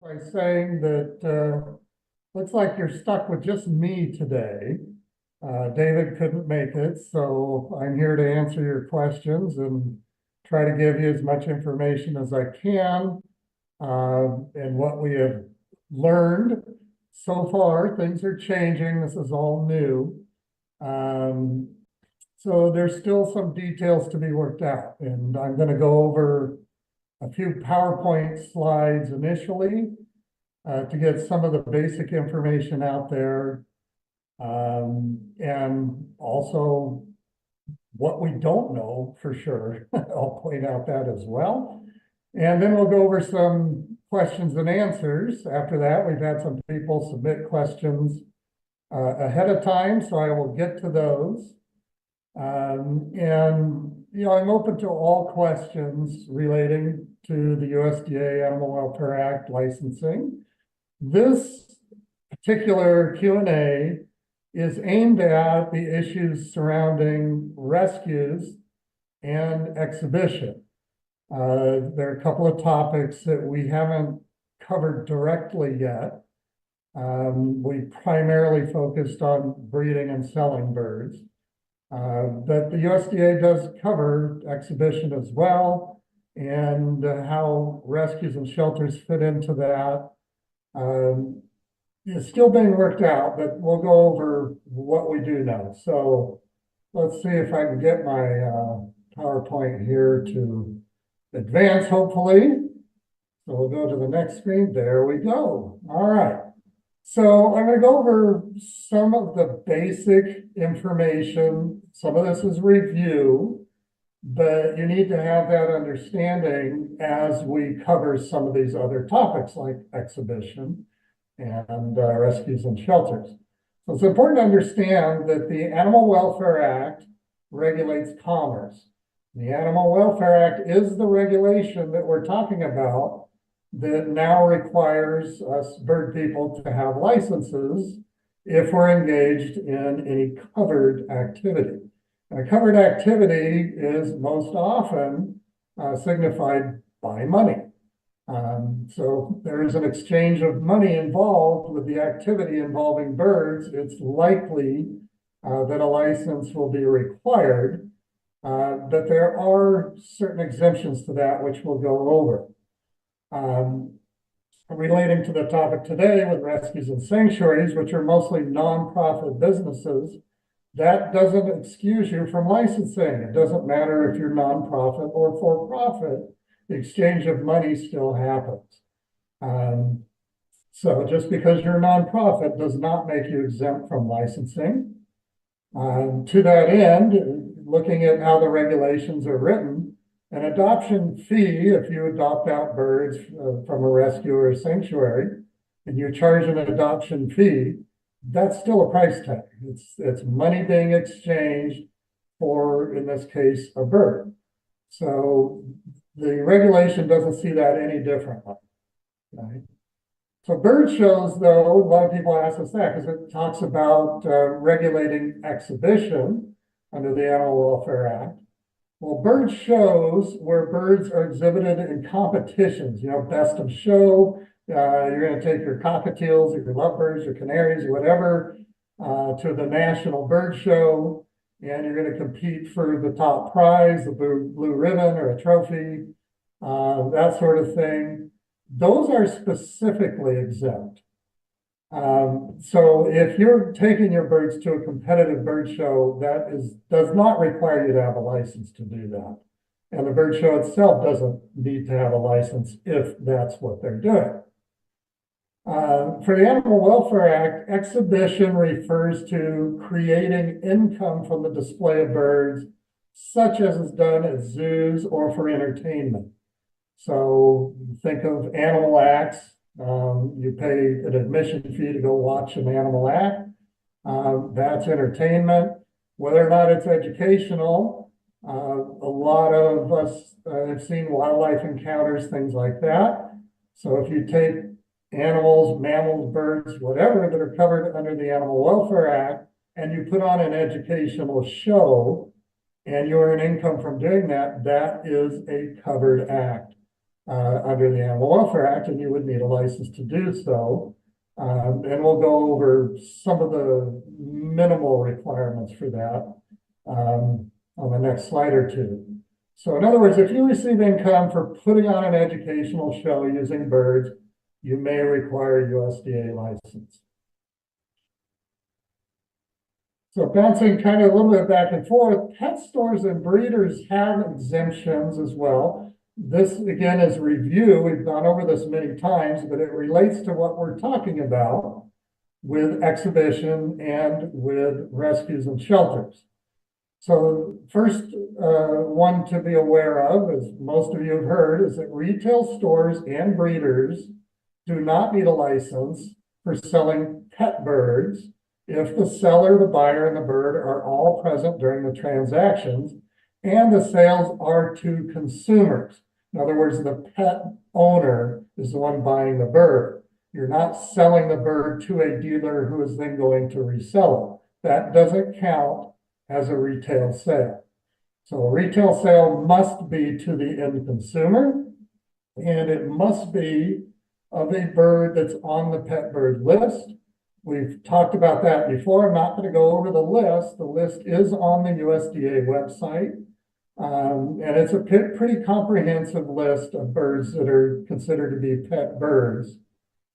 By saying that looks like you're stuck with just me today. David couldn't make it, so I'm here to answer your questions and try to give you as much information as I can. And what we have learned so far, things are changing. This is all new. Um, so there's still some details to be worked out, and I'm going to go over a few PowerPoint slides initially to get some of the basic information out there. And also what we don't know for sure. I'll point out that as well. And then we'll go over some questions and answers. After that, we've had some people submit questions ahead of time, so I will get to those. I'm open to all questions relating to the USDA Animal Welfare Act licensing. This particular Q&A is aimed at the issues surrounding rescues and exhibition. There are a couple of topics that we haven't covered directly yet. We primarily focused on breeding and selling birds. But the USDA does cover exhibition as well, and how rescues and shelters fit into that. It's still being worked out, but we'll go over what we do know. So let's see if I can get my PowerPoint here to advance, hopefully. So we'll go to the next screen. There we go. All right. So I'm going to go over some of the basic information. Some of this is review, but you need to have that understanding as we cover some of these other topics like exhibition and rescues and shelters. So it's important to understand that the Animal Welfare Act regulates commerce. The Animal Welfare Act is the regulation that we're talking about that now requires us bird people to have licenses if we're engaged in any covered activity. And a covered activity is most often signified by money. So there is an exchange of money involved with the activity involving birds. It's likely that a license will be required, but there are certain exemptions to that, which we'll go over. Relating to the topic today with rescues and sanctuaries, which are mostly nonprofit businesses, that doesn't excuse you from licensing. It doesn't matter if you're nonprofit or for-profit, the exchange of money still happens. So just because you're a nonprofit does not make you exempt from licensing. To that end, looking at how the regulations are written, an adoption fee, if you adopt out birds from a rescue or a sanctuary, and you charge an adoption fee, that's still a price tag. It's money being exchanged for, in this case, a bird. So the regulation doesn't see that any differently. Right? So bird shows, though, a lot of people ask us that because it talks about regulating exhibition under the Animal Welfare Act. Well, bird shows where birds are exhibited in competitions, best of show. You're going to take your cockatiels, or your lovebirds, your canaries, or whatever, to the National Bird Show, and you're going to compete for the top prize, the blue ribbon or a trophy, that sort of thing. Those are specifically exempt. So if you're taking your birds to a competitive bird show, that does not require you to have a license to do that. And the bird show itself doesn't need to have a license if that's what they're doing. For the Animal Welfare Act, exhibition refers to creating income from the display of birds, such as is done at zoos or for entertainment. So think of animal acts. You pay an admission fee to go watch an animal act. That's entertainment. Whether or not it's educational, a lot of us have seen wildlife encounters, things like that. So if you take animals, mammals, birds, whatever that are covered under the Animal Welfare Act, and you put on an educational show, and you earn income from doing that, that is a covered act. under the Animal Welfare Act, and you would need a license to do so. And we'll go over some of the minimal requirements for that on the next slide or two. So in other words, if you receive income for putting on an educational show using birds, you may require a USDA license. So bouncing kind of a little bit back and forth, pet stores and breeders have exemptions as well. This again is review. We've gone over this many times, but it relates to what we're talking about with exhibition and with rescues and shelters. So first one to be aware of, as most of you have heard, is that retail stores and breeders do not need a license for selling pet birds if the seller, the buyer, and the bird are all present during the transactions and the sales are to consumers. In other words, the pet owner is the one buying the bird. You're not selling the bird to a dealer who is then going to resell it. That doesn't count as a retail sale. So a retail sale must be to the end consumer, and it must be of a bird that's on the pet bird list. We've talked about that before. I'm not going to go over the list. The list is on the USDA website. And it's a pretty comprehensive list of birds that are considered to be pet birds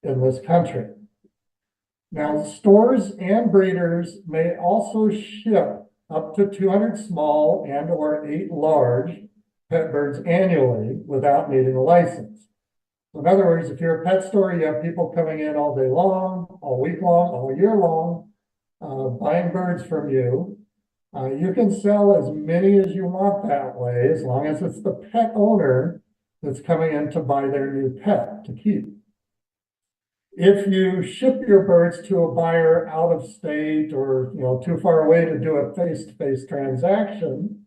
in this country. Now, stores and breeders may also ship up to 200 small and or 8 large pet birds annually without needing a license. So in other words, if you're a pet store, you have people coming in all day long, all week long, all year long, buying birds from you. You can sell as many as you want that way, as long as it's the pet owner that's coming in to buy their new pet to keep. If you ship your birds to a buyer out of state or too far away to do a face-to-face transaction,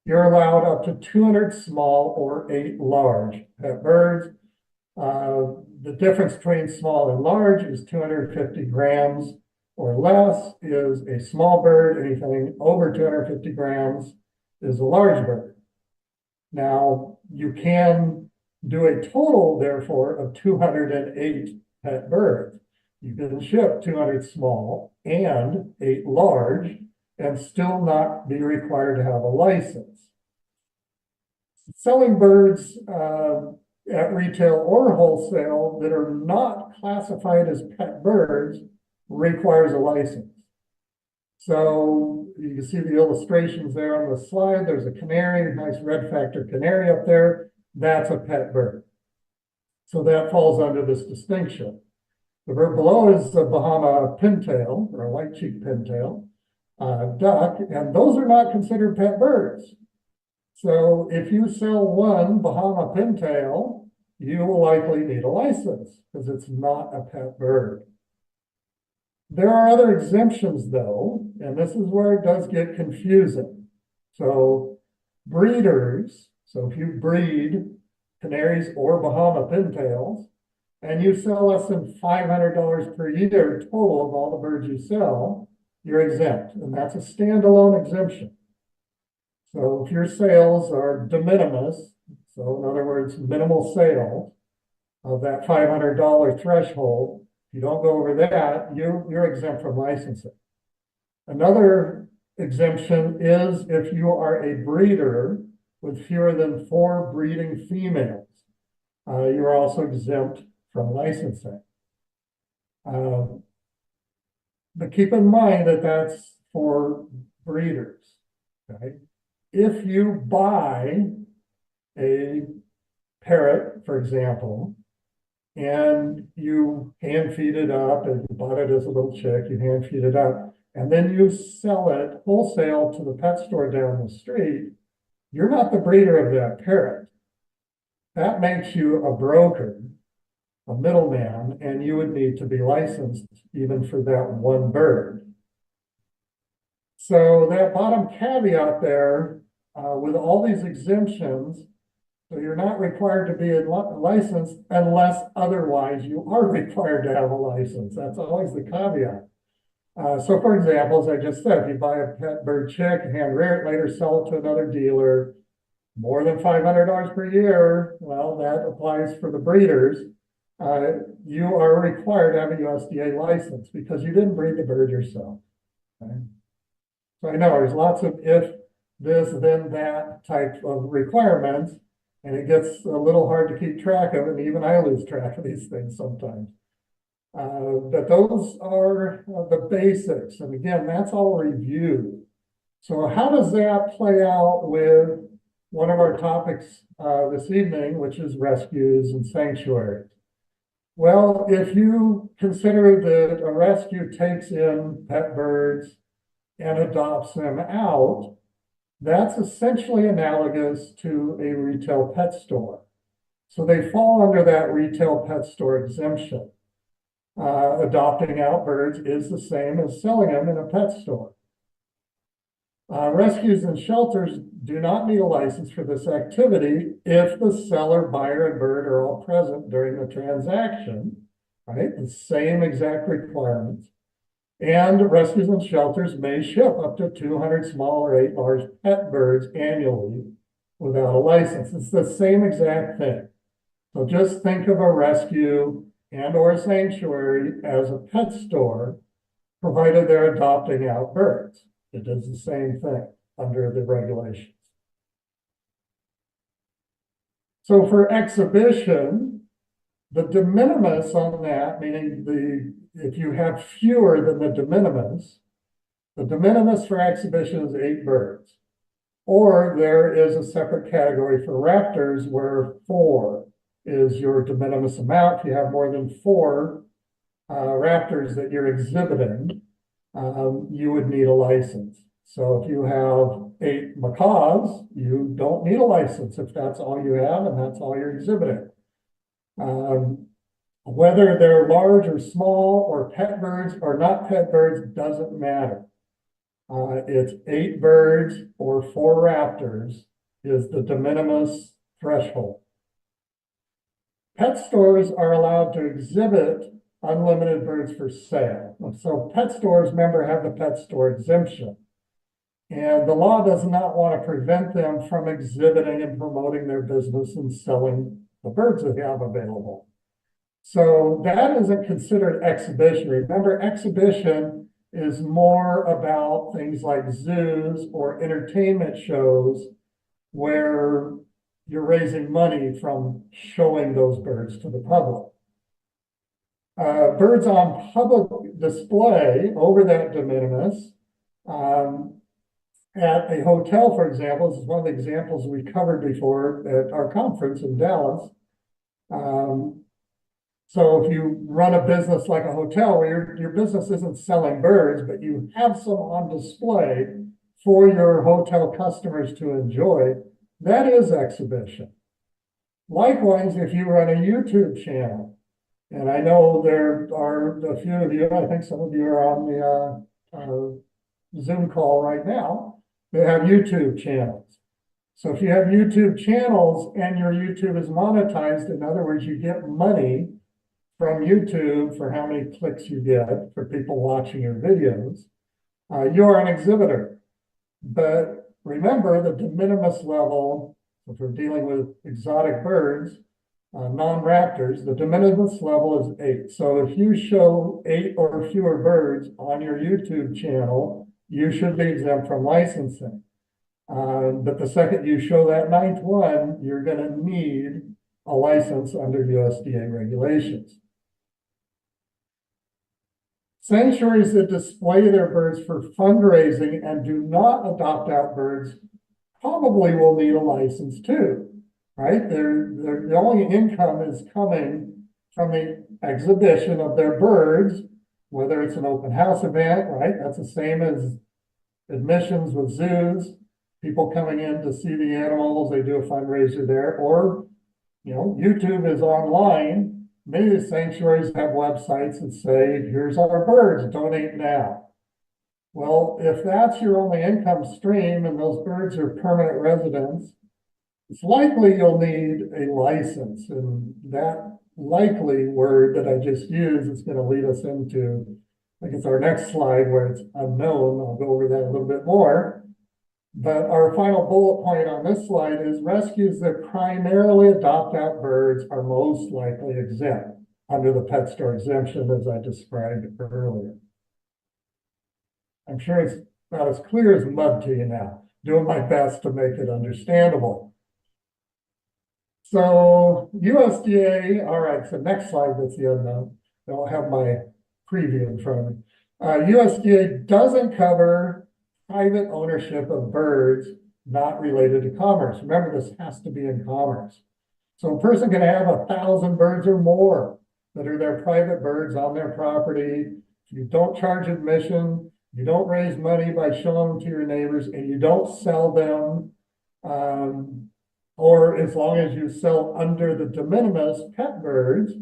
you're allowed up to 200 small or 8 large pet birds. The difference between small and large is 250 grams or less is a small bird. Anything over 250 grams is a large bird. Now, you can do a total, therefore, of 208 pet birds. You can ship 200 small and 8 large and still not be required to have a license. Selling birds at retail or wholesale that are not classified as pet birds requires a license. So you can see the illustrations there on the slide. There's a canary, a nice red factor canary up there. That's a pet bird. So that falls under this distinction. The bird below is the Bahama pintail, or a white-cheeked pintail duck, and those are not considered pet birds. So if you sell one Bahama pintail, you will likely need a license because it's not a pet bird. There are other exemptions though, and this is where it does get confusing. So breeders, so if you breed canaries or Bahama pintails, and you sell less than $500 per year total of all the birds you sell, you're exempt, and that's a standalone exemption. So if your sales are de minimis, so in other words, minimal sales of that $500 threshold, if you don't go over that, you're exempt from licensing. Another exemption is if you are a breeder with fewer than 4 breeding females. You're also exempt from licensing. But keep in mind that that's for breeders, okay? If you buy a parrot, for example, and you hand feed it up, and you bought it as a little chick, you hand feed it up, and then you sell it wholesale to the pet store down the street, you're not the breeder of that parrot. That makes you a broker, a middleman, and you would need to be licensed even for that one bird. So that bottom caveat there, with all these exemptions, so you're not required to be licensed unless otherwise you are required to have a license. That's always the caveat. So for example, as I just said, if you buy a pet bird chick, hand rear it, later sell it to another dealer, More than $500 per year, well, that applies for the breeders. You are required to have a USDA license because you didn't breed the bird yourself. Okay? So I know there's lots of if this, then that type of requirements, and it gets a little hard to keep track of, and even I lose track of these things sometimes. But those are the basics, and again, that's all review. So how does that play out with one of our topics this evening, which is rescues and sanctuaries? Well, if you consider that a rescue takes in pet birds and adopts them out, that's essentially analogous to a retail pet store. So they fall under that retail pet store exemption. Adopting out birds is the same as selling them in a pet store. Rescues and shelters do not need a license for this activity if the seller, buyer, and bird are all present during the transaction, right? The same exact requirements. And rescues and shelters may ship up to 200 small or 8 large pet birds annually without a license. It's the same exact thing. So just think of a rescue and or a sanctuary as a pet store, provided they're adopting out birds. It does the same thing under the regulations. So for exhibition, the de minimis on that, meaning if you have fewer than the de minimis for exhibition is 8 birds. Or there is a separate category for raptors where 4 is your de minimis amount. If you have more than 4 raptors that you're exhibiting, you would need a license. So if you have 8 macaws, you don't need a license if that's all you have and that's all you're exhibiting. Whether they're large or small or pet birds or not pet birds doesn't matter. It's 8 birds or 4 raptors is the de minimis threshold. Pet stores are allowed to exhibit unlimited birds for sale. So pet stores, remember, have the pet store exemption. And the law does not want to prevent them from exhibiting and promoting their business and selling the birds that they have available. So that isn't considered exhibition. Remember, exhibition is more about things like zoos or entertainment shows where you're raising money from showing those birds to the public. Birds on public display over that de minimis at a hotel, for example, this is one of the examples we covered before at our conference in Dallas. So if you run a business like a hotel where your business isn't selling birds, but you have some on display for your hotel customers to enjoy, that is exhibition. Likewise, if you run a YouTube channel, and I know there are a few of you, I think some of you are on the Zoom call right now, they have YouTube channels. So if you have YouTube channels and your YouTube is monetized, in other words, you get money from YouTube for how many clicks you get for people watching your videos, you're an exhibitor. But remember the de minimis level, if we're dealing with exotic birds, non-raptors, the de minimis level is 8. So if you show 8 or fewer birds on your YouTube channel, you should be exempt from licensing. But the second you show that 9th one, you're going to need a license under USDA regulations. Sanctuaries that display their birds for fundraising and do not adopt out birds probably will need a license too, right? The only income is coming from the exhibition of their birds, whether it's an open house event, right? That's the same as admissions with zoos, people coming in to see the animals, they do a fundraiser there, or, YouTube is online. Many of the sanctuaries have websites that say, here's our birds, donate now. Well, if that's your only income stream and those birds are permanent residents, it's likely you'll need a license. And that likely word that I just used is going to lead us into, I think it's our next slide where it's unknown. I'll go over that a little bit more. But our final bullet point on this slide is rescues that primarily adopt out birds are most likely exempt under the pet store exemption, as I described earlier. I'm sure it's not as clear as mud to you now. Doing my best to make it understandable. So USDA, all right, so next slide, that's the unknown. I don't have my preview in front of me. USDA doesn't cover private ownership of birds not related to commerce. Remember, this has to be in commerce. So a person can have 1,000 birds or more that are their private birds on their property. You don't charge admission, you don't raise money by showing them to your neighbors, and you don't sell them, or as long as you sell under the de minimis pet birds,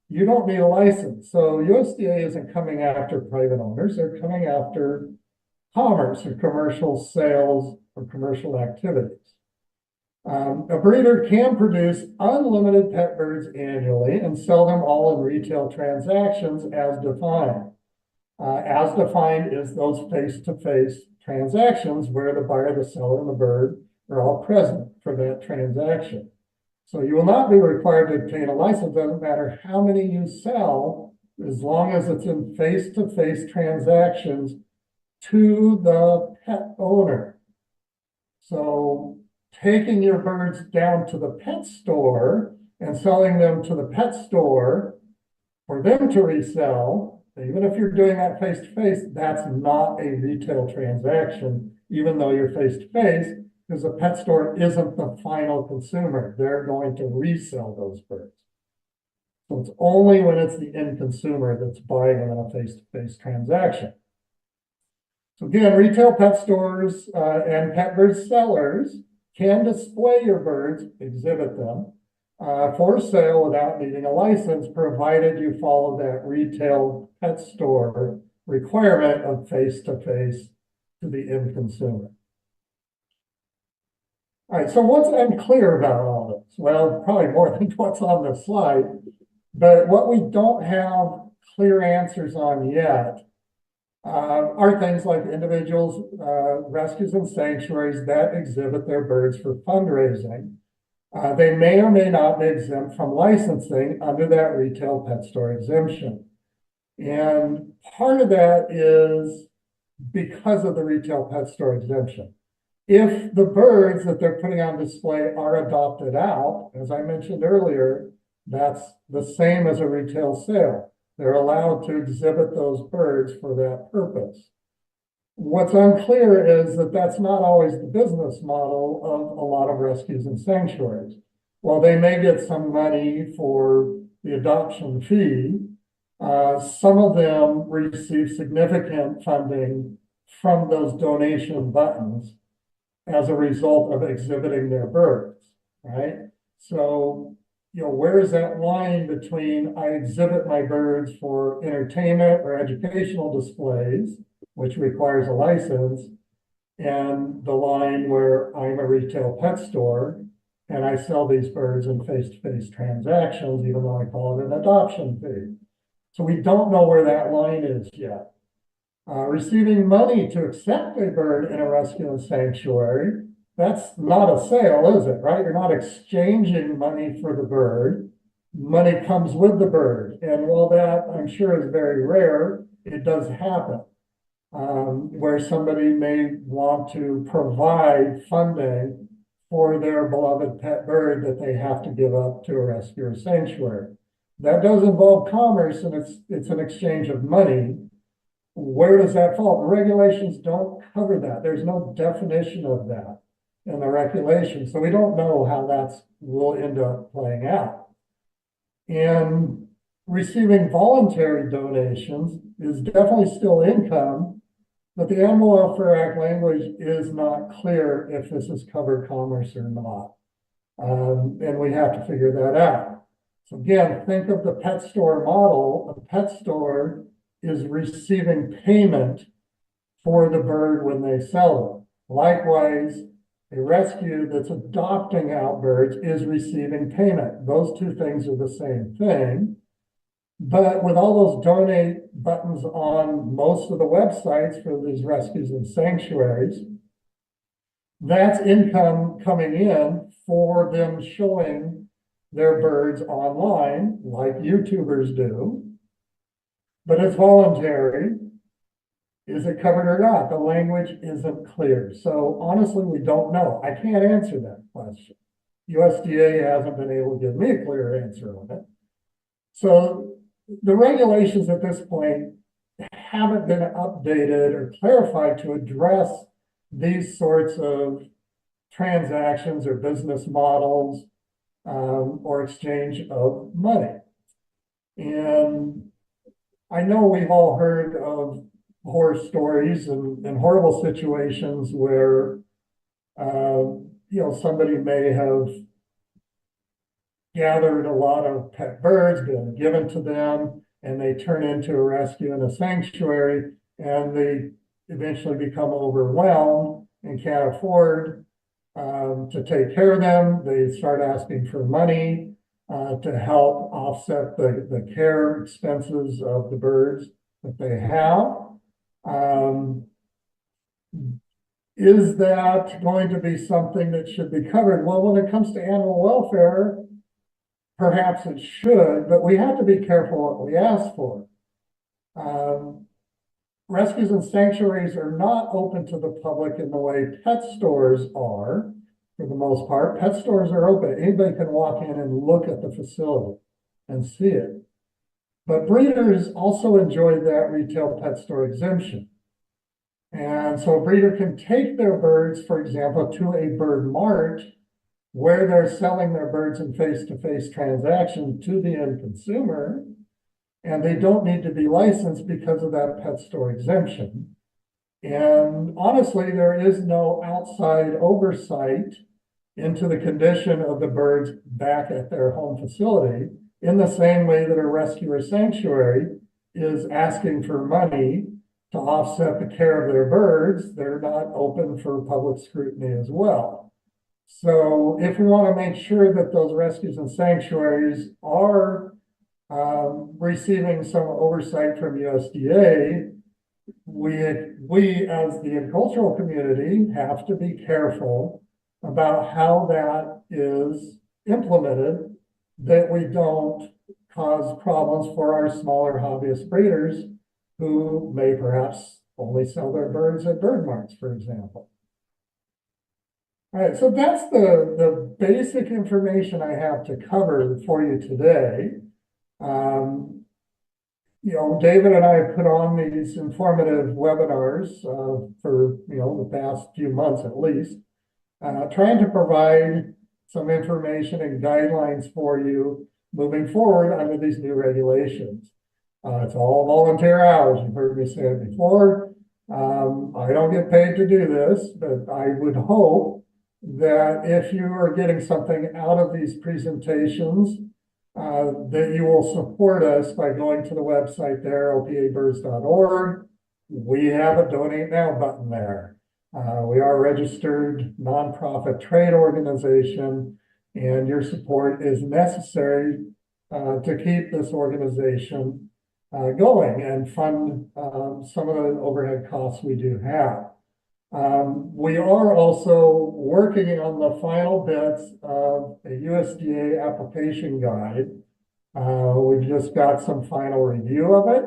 you don't need a license. So USDA isn't coming after private owners, they're coming after commerce or commercial sales or commercial activities. A breeder can produce unlimited pet birds annually and sell them all in retail transactions as defined. As defined is those face-to-face transactions where the buyer, the seller, and the bird are all present for that transaction. So you will not be required to obtain a license. Doesn't matter how many you sell, as long as it's in face-to-face transactions to the pet owner. So taking your birds down to the pet store and selling them to the pet store for them to resell, even if you're doing that face-to-face, that's not a retail transaction, even though you're face-to-face, because the pet store isn't the final consumer. They're going to resell those birds. So it's only when it's the end consumer that's buying them in a face-to-face transaction. So again, retail pet stores and pet bird sellers can display your birds, exhibit them, for sale without needing a license, provided you follow that retail pet store requirement of face-to-face to the end consumer. All right, so what's unclear about all this? Well, probably more than what's on the slide, but what we don't have clear answers on yet are things like individuals, rescues and sanctuaries that exhibit their birds for fundraising. They may or may not be exempt from licensing under that retail pet store exemption. And part of that is because of the retail pet store exemption. If the birds that they're putting on display are adopted out, as I mentioned earlier, that's the same as a retail sale. They're allowed to exhibit those birds for that purpose. What's unclear is that that's not always the business model of a lot of rescues and sanctuaries. While they may get some money for the adoption fee, some of them receive significant funding from those donation buttons as a result of exhibiting their birds, right? So, where is that line between I exhibit my birds for entertainment or educational displays, which requires a license, and the line where I'm a retail pet store and I sell these birds in face-to-face transactions, even though I call it an adoption fee. So we don't know where that line is yet. Receiving money to accept a bird in a rescue and sanctuary, that's not a sale, is it, right? You're not exchanging money for the bird. Money comes with the bird. And while that, I'm sure, is very rare, it does happen, where somebody may want to provide funding for their beloved pet bird that they have to give up to a rescue or sanctuary. That does involve commerce, and it's an exchange of money. Where does that fall? The regulations don't cover that. There's no definition of that in the regulations. So we don't know how that will end up playing out. And receiving voluntary donations is definitely still income, but the Animal Welfare Act language is not clear if this is covered commerce or not. And we have to figure that out. So again, think of the pet store model. A pet store is receiving payment for the bird when they sell it. Likewise, a rescue that's adopting out birds is receiving payment. Those two things are the same thing. But with all those donate buttons on most of the websites for these rescues and sanctuaries, that's income coming in for them showing their birds online, like YouTubers do. But it's voluntary. Is it covered or not? The language isn't clear. So honestly, we don't know. I can't answer that question. USDA hasn't been able to give me a clear answer on it. So the regulations at this point haven't been updated or clarified to address these sorts of transactions or business models or exchange of money. And I know we've all heard of horror stories and horrible situations where somebody may have gathered a lot of pet birds, been given to them, and they turn into a rescue and a sanctuary, and they eventually become overwhelmed and can't afford to take care of them. They start asking for money to help offset the care expenses of the birds that they have. Is that going to be something that should be covered? Well, when it comes to animal welfare, perhaps it should, but we have to be careful what we ask for. Rescues and sanctuaries are not open to the public in the way pet stores are, for the most part. Pet stores are open. Anybody can walk in and look at the facility and see it. But breeders also enjoy that retail pet store exemption. And so a breeder can take their birds, for example, to a bird mart where they're selling their birds in face-to-face transaction to the end consumer, and they don't need to be licensed because of that pet store exemption. And honestly, there is no outside oversight into the condition of the birds back at their home facility in the same way that a rescue or sanctuary is asking for money to offset the care of their birds. They're not open for public scrutiny as well. So if we want to make sure that those rescues and sanctuaries are receiving some oversight from USDA, we as the agricultural community have to be careful about how that is implemented, that we don't cause problems for our smaller hobbyist breeders who may perhaps only sell their birds at bird marts, for example. All right, so that's the basic information I have to cover for you today. David and I put on these informative webinars for, the past few months at least, trying to provide some information and guidelines for you moving forward under these new regulations. It's all volunteer hours. You've heard me say it before. I don't get paid to do this, but I would hope that if you are getting something out of these presentations, that you will support us by going to the website there, opabirds.org. We have a donate now button there. We are a registered nonprofit trade organization, and your support is necessary to keep this organization going and fund some of the overhead costs we do have. We are also working on the final bits of a USDA application guide. We've just got some final review of it,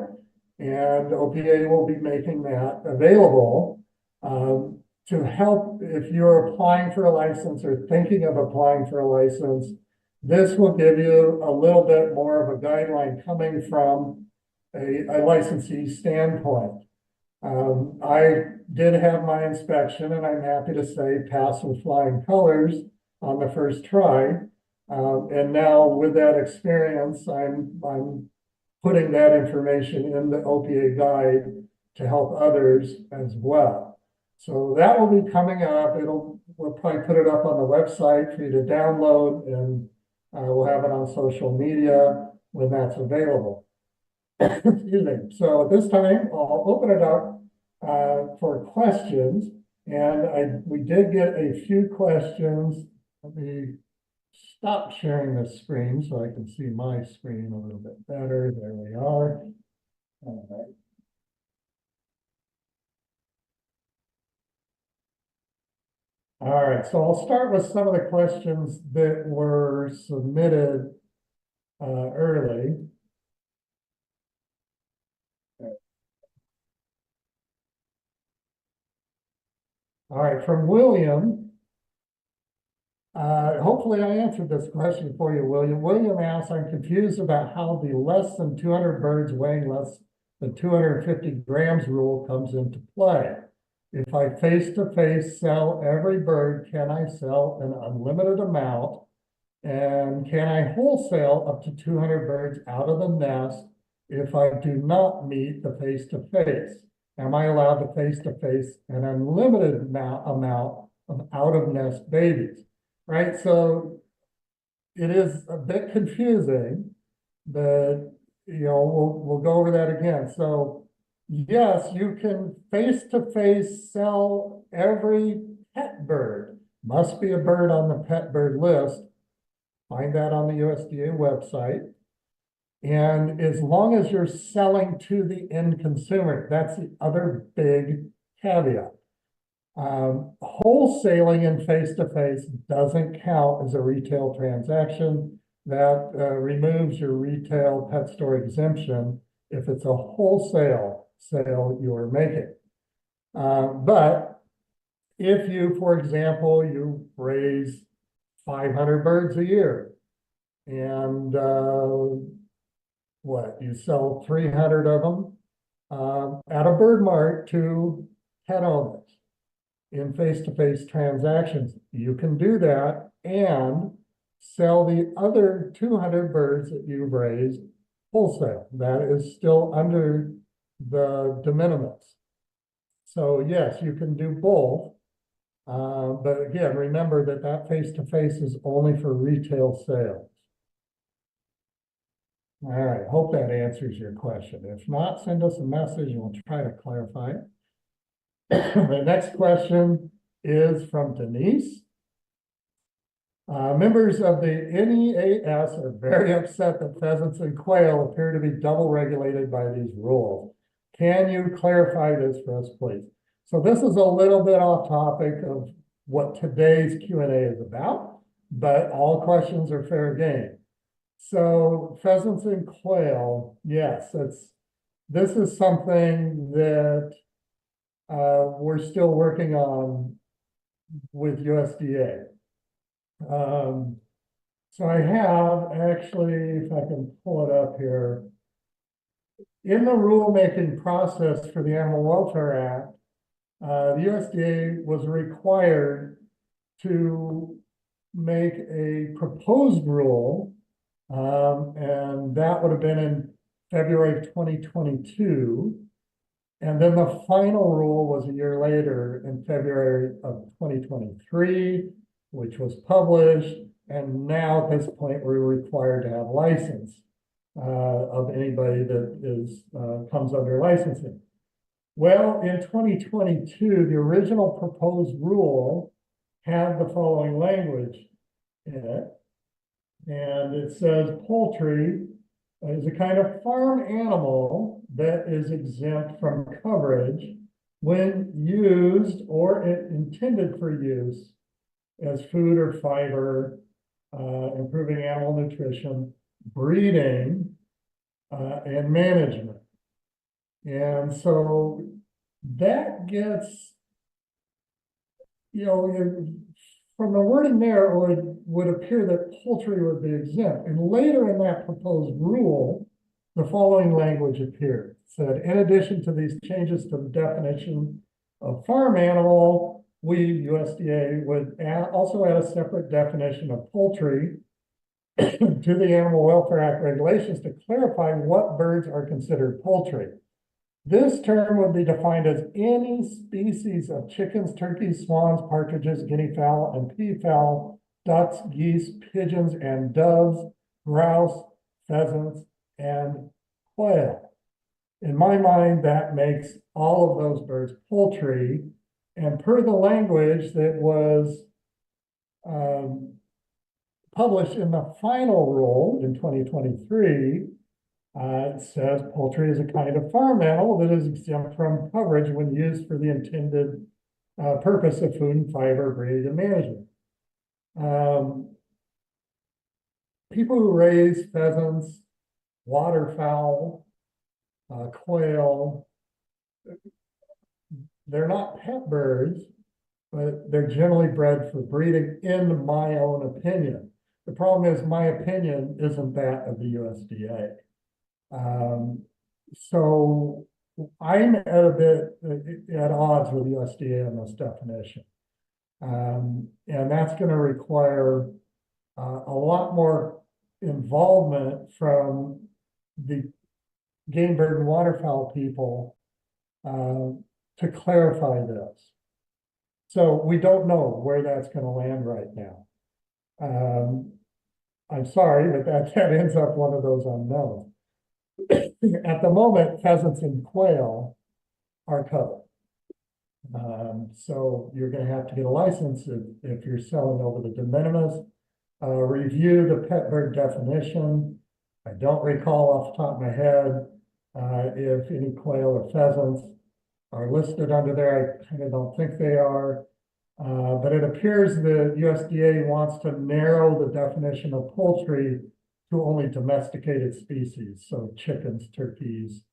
and OPA will be making that available to help if you're applying for a license or thinking of applying for a license. This will give you a little bit more of a guideline coming from a licensee standpoint. I did have my inspection, and I'm happy to say passed with flying colors on the first try. And now with that experience, I'm putting that information in the OPA guide to help others as well. So that will be coming up. We'll probably put it up on the website for you to download, and we'll have it on social media when that's available. Excuse me. So at this time, I'll open it up for questions. And we did get a few questions. Let me stop sharing the screen so I can see my screen a little bit better. There we are. All right. All right, so I'll start with some of the questions that were submitted early. All right, from William. Hopefully I answered this question for you, William. William asks, I'm confused about how the less than 200 birds weighing less than 250 grams rule comes into play. If I face-to-face sell every bird, can I sell an unlimited amount? And can I wholesale up to 200 birds out of the nest if I do not meet the face-to-face? Am I allowed to face-to-face an unlimited amount of out-of-nest babies? Right, so it is a bit confusing, but we'll go over that again. So yes, you can face-to-face sell every pet bird. Must be a bird on the pet bird list. Find that on the USDA website. And as long as you're selling to the end consumer, that's the other big caveat. Wholesaling and face-to-face doesn't count as a retail transaction. That removes your retail pet store exemption if it's a wholesale sale you're making. But if you, for example, you raise 500 birds a year and you sell 300 of them at a bird mart to pet owners in face-to-face transactions, you can do that and sell the other 200 birds that you've raised wholesale. That is still under the de minimis. So yes, you can do both. But again, remember that face-to-face is only for retail sales. All right, hope that answers your question. If not, send us a message and we'll try to clarify it. The next question is from Denise. Members of the NEAS are very upset that pheasants and quail appear to be double regulated by these rules. Can you clarify this for us, please? So this is a little bit off topic of what today's Q&A is about, but all questions are fair game. So pheasants and quail, yes, this is something that we're still working on with USDA. So I have actually, if I can pull it up here, in the rulemaking process for the Animal Welfare Act, the USDA was required to make a proposed rule, and that would have been in February of 2022. And then the final rule was a year later in February of 2023, which was published. And now at this point, we're required to have license of anybody that comes under licensing. Well, in 2022, the original proposed rule had the following language in it. And it says poultry is a kind of farm animal that is exempt from coverage when used or intended for use as food or fiber, improving animal nutrition, breeding, and management. And so that gets, from the wording there, it would appear that poultry would be exempt. And later in that proposed rule, the following language appeared. It said, in addition to these changes to the definition of farm animal, we, USDA, would also add a separate definition of poultry to the Animal Welfare Act regulations to clarify what birds are considered poultry. This term would be defined as any species of chickens, turkeys, swans, partridges, guinea fowl, and peafowl, ducks, geese, pigeons, and doves, grouse, pheasants, and quail. In my mind, that makes all of those birds poultry. And per the language that was published in the final rule in 2023, it says poultry is a kind of farm animal that is exempt from coverage when used for the intended purpose of food and fiber breeding and management. People who raise pheasants, waterfowl, quail, they're not pet birds, but they're generally bred for breeding, in my own opinion. The problem is my opinion isn't that of the USDA. So I'm at a bit at odds with USDA on this definition. And that's going to require a lot more involvement from the game bird and waterfowl people to clarify this. So we don't know where that's going to land right now. I'm sorry, but that ends up one of those unknowns. At the moment, pheasants and quail are covered. So you're going to have to get a license if you're selling over the de minimis. Review the pet bird definition. I don't recall off the top of my head if any quail or pheasants are listed under there. I kind of don't think they are. But it appears the USDA wants to narrow the definition of poultry to only domesticated species. So chickens, turkeys,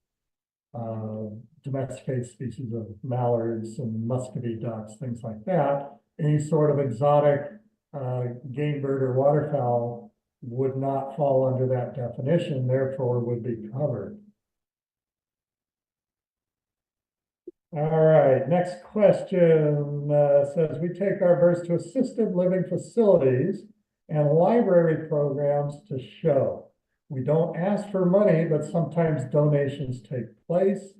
domesticated species of mallards and muscovy ducks, things like that. Any sort of exotic game bird or waterfowl would not fall under that definition, therefore would be covered. All right, next question says, we take our birds to assisted living facilities and library programs to show. We don't ask for money, but sometimes donations take place.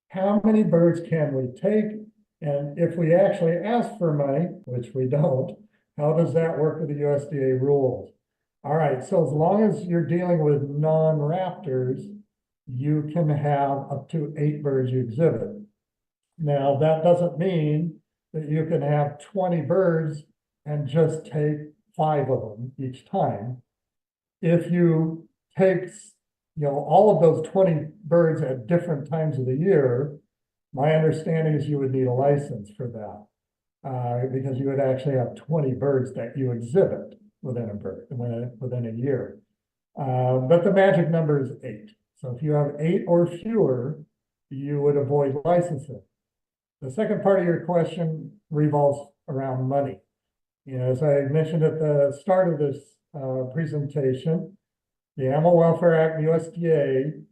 How many birds can we take? And if we actually ask for money, which we don't, how does that work with the USDA rules? All right, so as long as you're dealing with non-raptors, you can have up to 8 birds you exhibit. Now, that doesn't mean that you can have 20 birds and just take 5 of them each time. If you take, all of those 20 birds at different times of the year, my understanding is you would need a license for that, because you would actually have 20 birds that you exhibit within a year. But the magic number is 8. So if you have 8 or fewer, you would avoid licensing. The second part of your question revolves around money. As I mentioned at the start of this presentation, the Animal Welfare Act, USDA,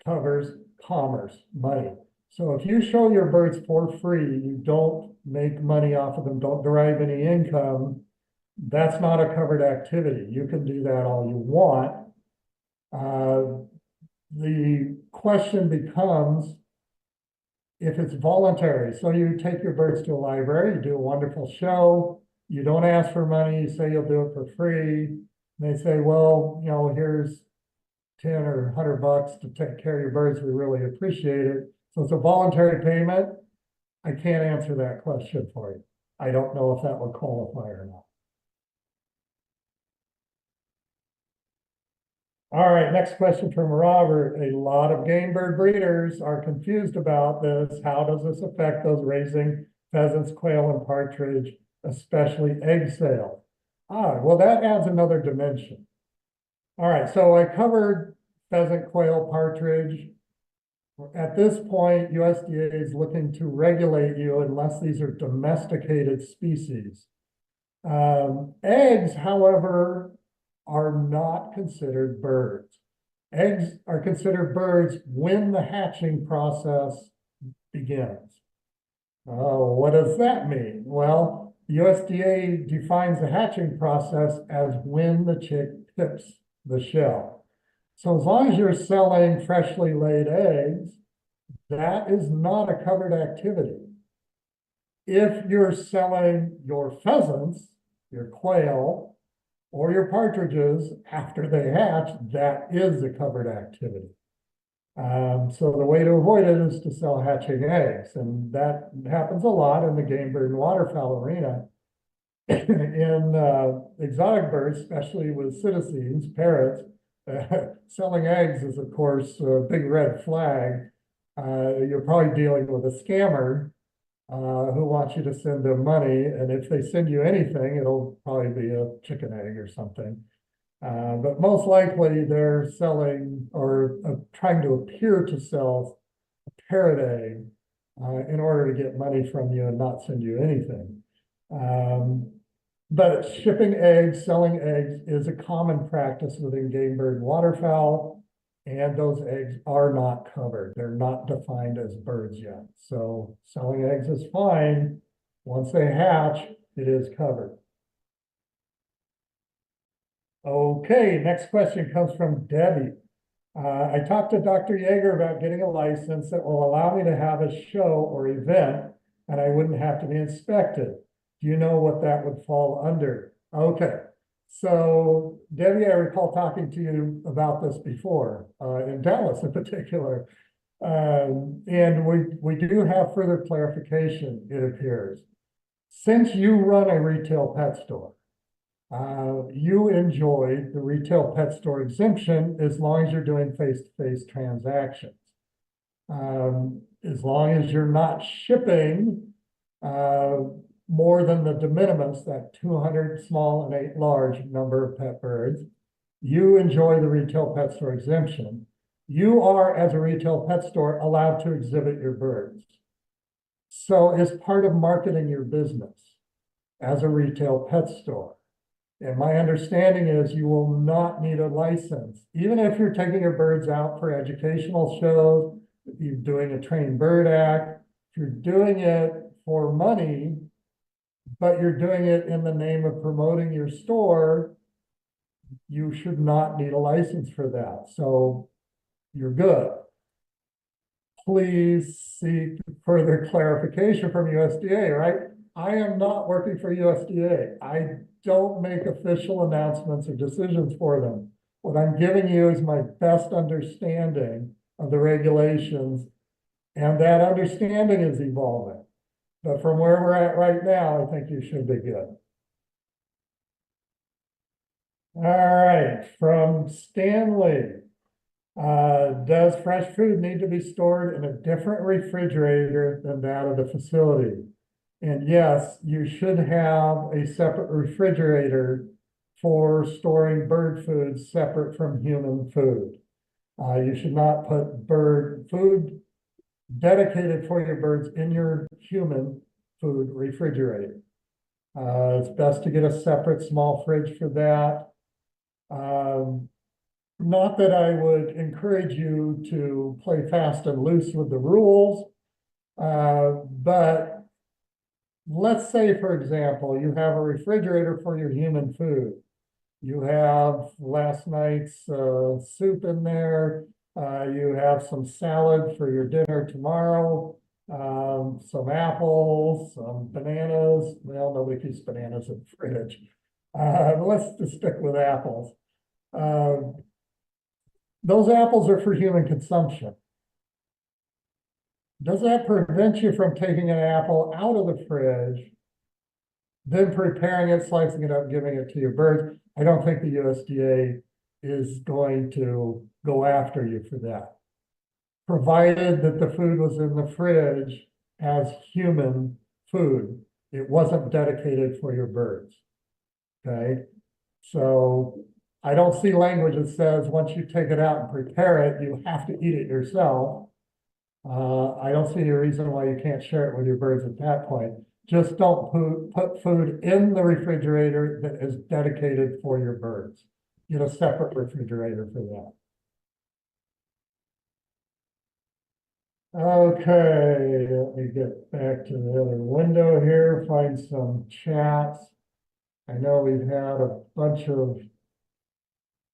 covers commerce, money. So if you show your birds for free, you don't make money off of them, don't derive any income, that's not a covered activity. You can do that all you want. The question becomes, if it's voluntary, so you take your birds to a library, you do a wonderful show, you don't ask for money, you say you'll do it for free. And they say, well, here's 10 or 100 bucks to take care of your birds. We really appreciate it. So it's a voluntary payment. I can't answer that question for you. I don't know if that would qualify or not. All right, next question from Robert. A lot of game bird breeders are confused about this. How does this affect those raising pheasants, quail, and partridge, especially egg sales? Well, that adds another dimension. All right, so I covered pheasant, quail, partridge. At this point, USDA is looking to regulate you unless these are domesticated species. Eggs, however, are not considered birds. Eggs are considered birds when the hatching process begins. Oh, what does that mean? Well, the USDA defines the hatching process as when the chick tips the shell. So as long as you're selling freshly laid eggs, that is not a covered activity. If you're selling your pheasants, your quail, or your partridges after they hatch, that is a covered activity. So the way to avoid it is to sell hatching eggs, and that happens a lot in the game bird and waterfowl arena. In exotic birds, especially with citizens, parrots, selling eggs is, of course, a big red flag. You're probably dealing with a scammer who wants you to send them money. And if they send you anything, it'll probably be a chicken egg or something. But most likely they're selling or trying to appear to sell a parrot egg in order to get money from you and not send you anything. But shipping eggs, selling eggs is a common practice within game bird and waterfowl, and those eggs are not covered. They're not defined as birds yet. So selling eggs is fine. Once they hatch, it is covered. Okay, next question comes from Debbie. I talked to Dr. Yeager about getting a license that will allow me to have a show or event, and I wouldn't have to be inspected. Do you know what that would fall under? Okay, so Debbie, I recall talking to you about this before, in Dallas in particular. And we do have further clarification, it appears. Since you run a retail pet store, you enjoy the retail pet store exemption as long as you're doing face-to-face transactions. As long as you're not shipping more than the de minimis, that 200 small and 8 large number of pet birds, you enjoy the retail pet store exemption. You are, as a retail pet store, allowed to exhibit your birds. So as part of marketing your business as a retail pet store, and my understanding is you will not need a license, even if you're taking your birds out for educational shows, if you're doing a trained bird act, if you're doing it for money, but you're doing it in the name of promoting your store, you should not need a license for that. So you're good. Please seek further clarification from USDA, right? I am not working for USDA. I don't make official announcements or decisions for them. What I'm giving you is my best understanding of the regulations, and that understanding is evolving. But from where we're at right now, I think you should be good. All right, from Stanley. Does fresh food need to be stored in a different refrigerator than that of the facility? And yes, you should have a separate refrigerator for storing bird food separate from human food. You should not put bird food dedicated for your birds in your human food refrigerator. It's best to get a separate small fridge for that. Not that I would encourage you to play fast and loose with the rules, but let's say, for example, you have a refrigerator for your human food. You have last night's soup in there. You have some salad for your dinner tomorrow, some apples, some bananas. Well, nobody keeps bananas in the fridge. Let's just stick with apples. Those apples are for human consumption. Does that prevent you from taking an apple out of the fridge, then preparing it, slicing it up, giving it to your birds? I don't think the USDA is going to go after you for that, provided that the food was in the fridge as human food. It wasn't dedicated for your birds, okay? So I don't see language that says once you take it out and prepare it, you have to eat it yourself. I don't see any reason why you can't share it with your birds at that point. Just don't put food in the refrigerator that is dedicated for your birds. Get a separate refrigerator for that. Okay, let me get back to the other window here, find some chats. I know we've had a bunch of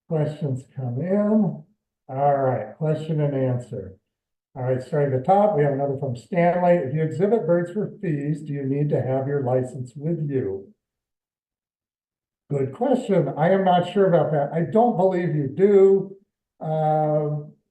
questions come in. All right, question and answer. All right, starting at the top, we have another from Stanley. If you exhibit birds for fees, do you need to have your license with you? Good question. I am not sure about that. I don't believe you do.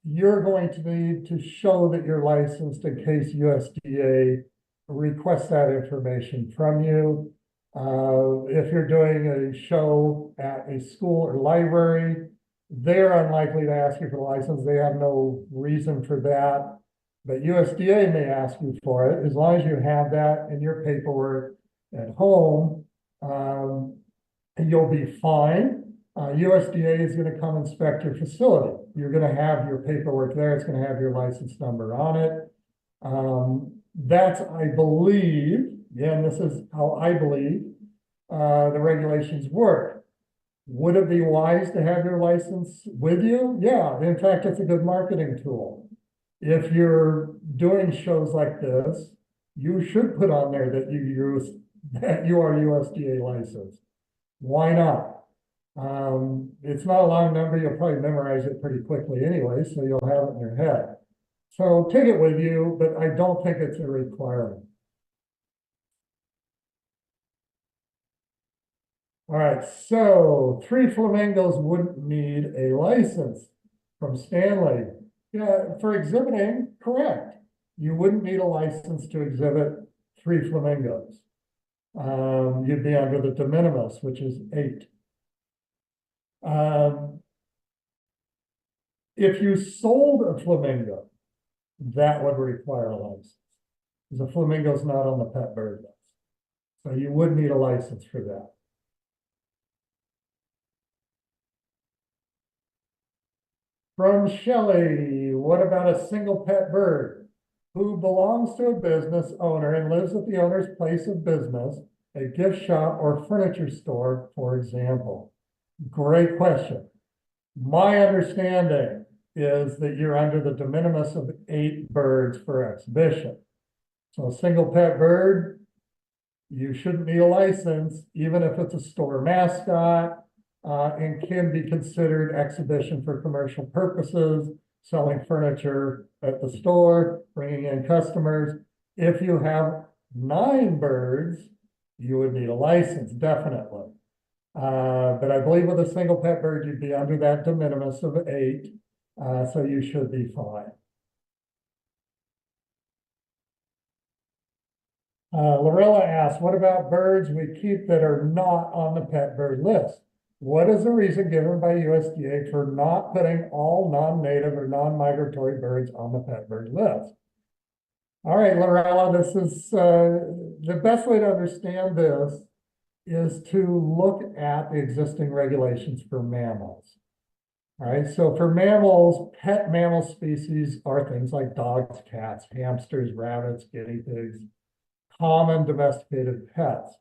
You're going to need to show that you're licensed in case USDA requests that information from you. If you're doing a show at a school or library, they're unlikely to ask you for the license. They have no reason for that. but USDA may ask you for it. As long as you have that in your paperwork at home, you'll be fine. USDA is going to come inspect your facility. You're going to have your paperwork there. It's going to have your license number on it. That's, I believe, again, this is how I believe the regulations work. Would it be wise to have your license with you? Yeah, in fact, it's a good marketing tool. If you're doing shows like this, you should put on there that you are USDA licensed. Why not? It's not a long number. You'll probably memorize it pretty quickly anyway, so you'll have it in your head. So take it with you, but I don't think it's a requirement. All right, so 3 flamingos wouldn't need a license from Stanley. Yeah, for exhibiting, correct. You wouldn't need a license to exhibit 3 flamingos. You'd be under the de minimis, which is 8. If you sold a flamingo, that would require a license. Because a flamingo's not on the pet bird list. So you would need a license for that. From Shelley, what about a single pet bird who belongs to a business owner and lives at the owner's place of business, a gift shop or furniture store, for example? Great question. My understanding is that you're under the de minimis of 8 birds for exhibition. So a single pet bird, you shouldn't need a license, even if it's a store mascot, and can be considered exhibition for commercial purposes, selling furniture at the store, bringing in customers. If you have 9 birds, you would need a license, definitely. But I believe with a single pet bird, you'd be under that de minimis of 8, so you should be fine. Lorella asks, what about birds we keep that are not on the pet bird list? What is the reason given by USDA for not putting all non-native or non-migratory birds on the pet bird list? All right, Lorella, this is the best way to understand this is to look at the existing regulations for mammals. All right, so for mammals, pet mammal species are things like dogs, cats, hamsters, rabbits, guinea pigs, common domesticated pets.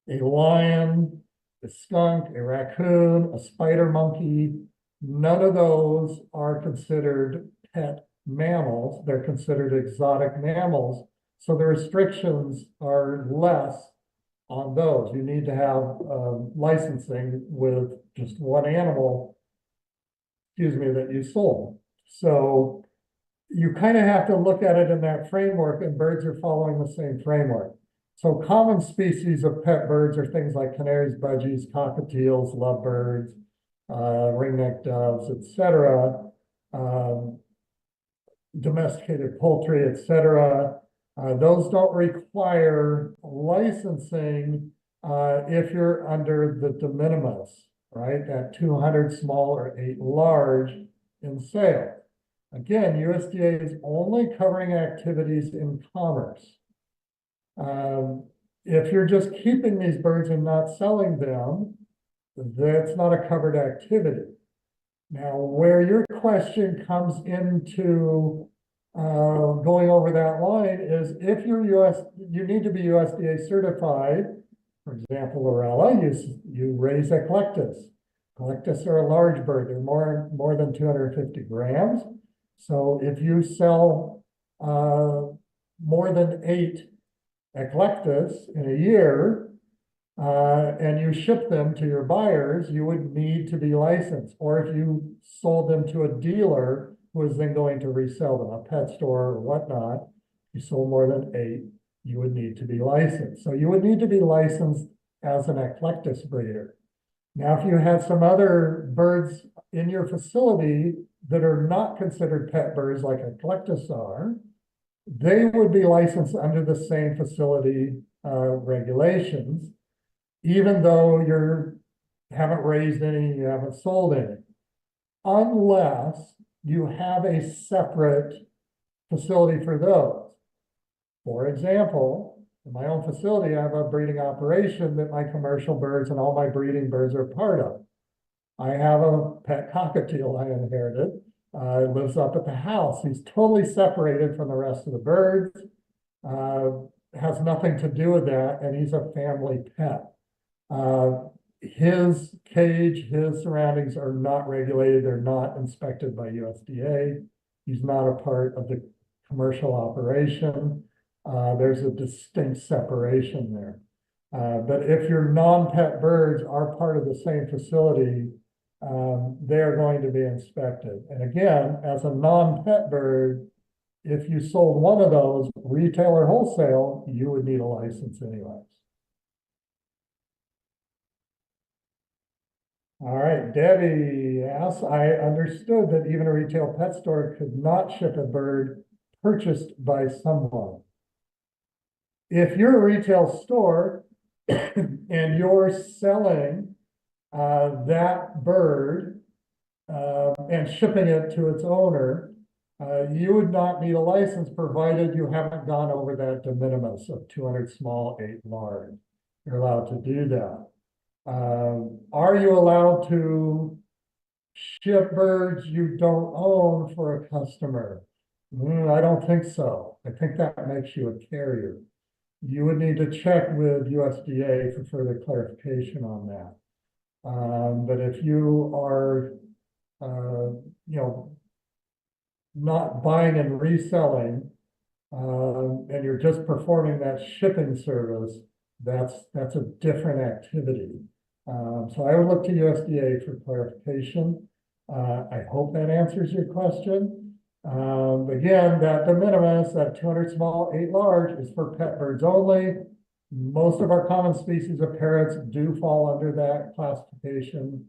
A lion, a skunk, a raccoon, a spider monkey, none of those are considered pet mammals. They're considered exotic mammals. So the restrictions are less on those. You need to have licensing with just one animal, that you sold. So you kind of have to look at it in that framework, and birds are following the same framework. So common species of pet birds are things like canaries, budgies, cockatiels, lovebirds, ringneck doves, etc. Domesticated poultry, etc. Those don't require licensing if you're under the de minimis, right? At 200 small or 8 large in sale. Again, USDA is only covering activities in commerce. If you're just keeping these birds and not selling them, that's not a covered activity. Now, where your question comes into going over that line is if you're you need to be USDA certified. For example, Lorella, you raise eclectus. Eclectus are a large bird. They're more than 250 grams. So if you sell more than 8 eclectus in a year, and you ship them to your buyers, you would need to be licensed. Or if you sold them to a dealer who is then going to resell them, a pet store or whatnot, you sold more than 8, you would need to be licensed. So you would need to be licensed as an eclectus breeder. Now, if you had some other birds in your facility that are not considered pet birds like eclectus are, they would be licensed under the same facility regulations, even though you haven't raised any, you haven't sold any, unless you have a separate facility for those. For example, in my own facility, I have a breeding operation that my commercial birds and all my breeding birds are part of. I have a pet cockatiel I inherited. Lives up at the house. He's totally separated from the rest of the birds. Has nothing to do with that, and he's a family pet. His cage, his surroundings are not regulated. They're not inspected by USDA. He's not a part of the commercial operation. There's a distinct separation there. But if your non-pet birds are part of the same facility, they're going to be inspected. And again, as a non-pet bird, if you sold one of those, retail or wholesale, you would need a license anyways. All right, Debbie asks, I understood that even a retail pet store could not ship a bird purchased by someone. If you're a retail store and you're selling that bird and shipping it to its owner, you would not need a license provided you haven't gone over that de minimis of 200 small, 8 large. You're allowed to do that. Are you allowed to ship birds you don't own for a customer? I don't think so. I think that makes you a carrier. You would need to check with USDA for further clarification on that. But if you are, not buying and reselling, and you're just performing that shipping service, that's a different activity. So I would look to USDA for clarification. I hope that answers your question. Again, that de minimis, that 200 small, 8 large is for pet birds only. Most of our common species of parrots do fall under that classification.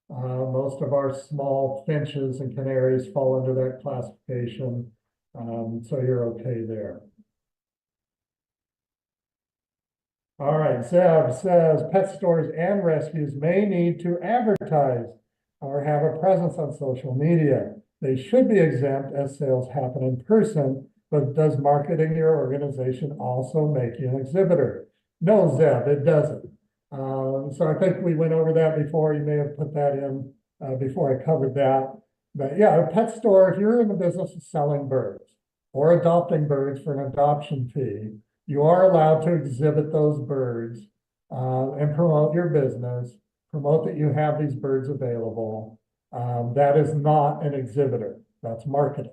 Most of our small finches and canaries fall under that classification. So you're okay there. All right, Zeb says pet stores and rescues may need to advertise or have a presence on social media. They should be exempt as sales happen in person, but does marketing your organization also make you an exhibitor? No, Zeb, it doesn't. So I think we went over that before. You may have put that in before I covered that. But yeah, a pet store, if you're in the business of selling birds or adopting birds for an adoption fee, you are allowed to exhibit those birds and promote your business, promote that you have these birds available. That is not an exhibitor, that's marketing.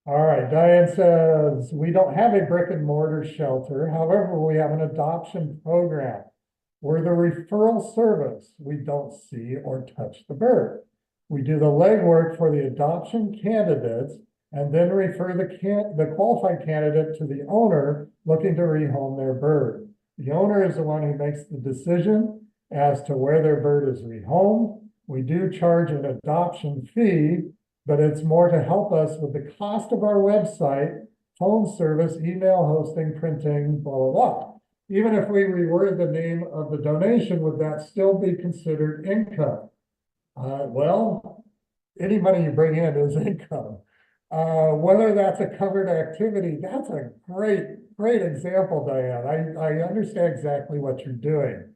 All right, Diane says, we don't have a brick and mortar shelter. However, we have an adoption program. We're the referral service. We don't see or touch the bird. We do the legwork for the adoption candidates and then refer the qualified candidate to the owner looking to rehome their bird. The owner is the one who makes the decision as to where their bird is rehomed. We do charge an adoption fee, but it's more to help us with the cost of our website, phone service, email hosting, printing, blah, blah, blah. Even if we reword the name of the donation, would that still be considered income? Well, any money you bring in is income. Whether that's a covered activity, that's a great example, Diane. I understand exactly what you're doing.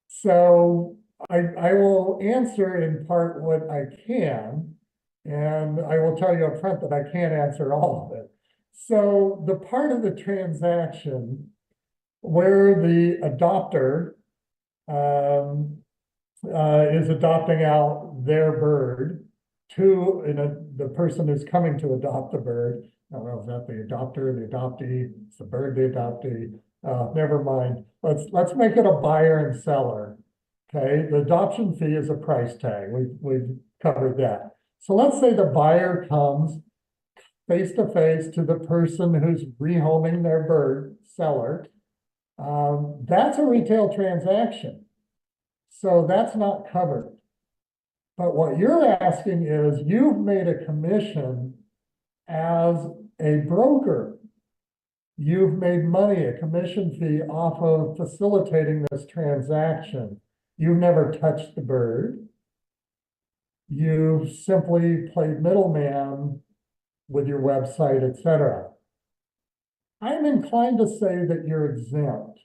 So I will answer in part what I can, and I will tell you up front that I can't answer all of it. So the part of the transaction where the adopter is adopting out their bird to the person who's coming to adopt the bird. I don't know if that's the adopter, the adoptee, it's the bird, the adoptee. Never mind. Let's make it a buyer and seller. Okay, the adoption fee is a price tag. We've covered that. So let's say the buyer comes face to face to the person who's rehoming their bird, seller. That's a retail transaction. So that's not covered. But what you're asking is you've made a commission as a broker. You've made money, a commission fee off of facilitating this transaction. You've never touched the bird. you simply played middleman with your website, etc. I'm inclined to say that you're exempt,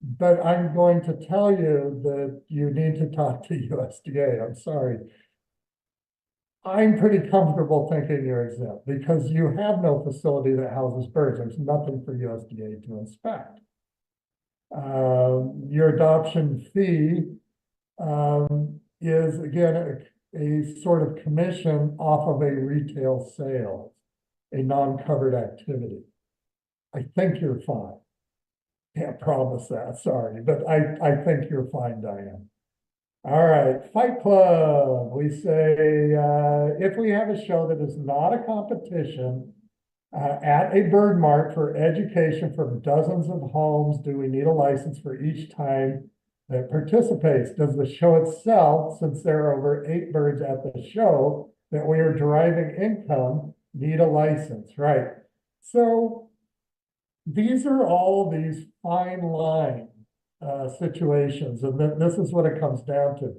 but I'm going to tell you that you need to talk to USDA. I'm sorry. I'm pretty comfortable thinking you're exempt because you have no facility that houses birds. There's nothing for USDA to inspect. Your adoption fee is again a sort of commission off of a retail sale, a non-covered activity. I think you're fine. Can't promise that, sorry, but I think you're fine, Diane. All right, Fight Club. We say if we have a show that is not a competition at a bird mart for education from dozens of homes, do we need a license for each time that participates? Does the show itself, since there are over 8 birds at the show that we are deriving income, need a license? Right. So these are all these fine line situations, and this is what it comes down to.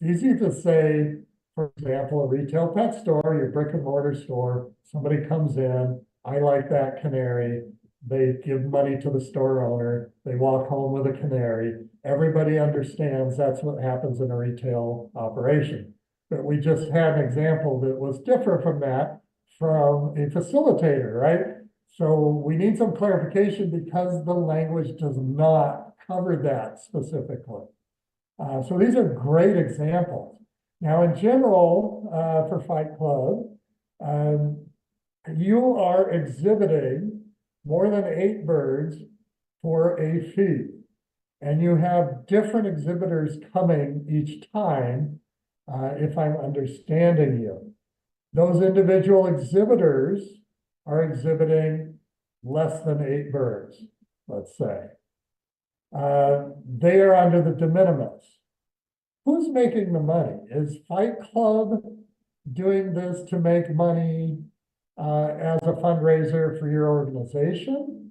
It's easy to say, for example, a retail pet store, your brick and mortar store, somebody comes in, I like that canary, they give money to the store owner, they walk home with a canary. Everybody understands that's what happens in a retail operation. But we just had an example that was different from that from a facilitator, right? So we need some clarification because the language does not cover that specifically. So these are great examples. Now, in general, for Fight Club, you are exhibiting more than 8 birds for a fee. And you have different exhibitors coming each time, if I'm understanding you. Those individual exhibitors are exhibiting less than 8 birds, let's say. They are under the de minimis. Who's making the money? Is Fight Club doing this to make money as a fundraiser for your organization?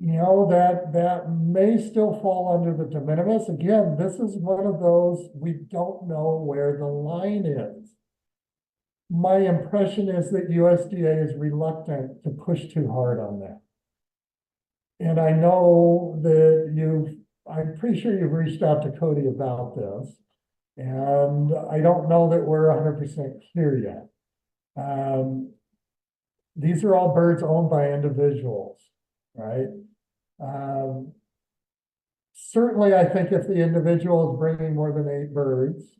You know, that may still fall under the de minimis. Again, this is one of those, we don't know where the line is. My impression is that USDA is reluctant to push too hard on that. And I know that I'm pretty sure you've reached out to Cody about this. And I don't know that we're 100% clear yet. These are all birds owned by individuals, right? Certainly, I think if the individual is bringing more than 8 birds,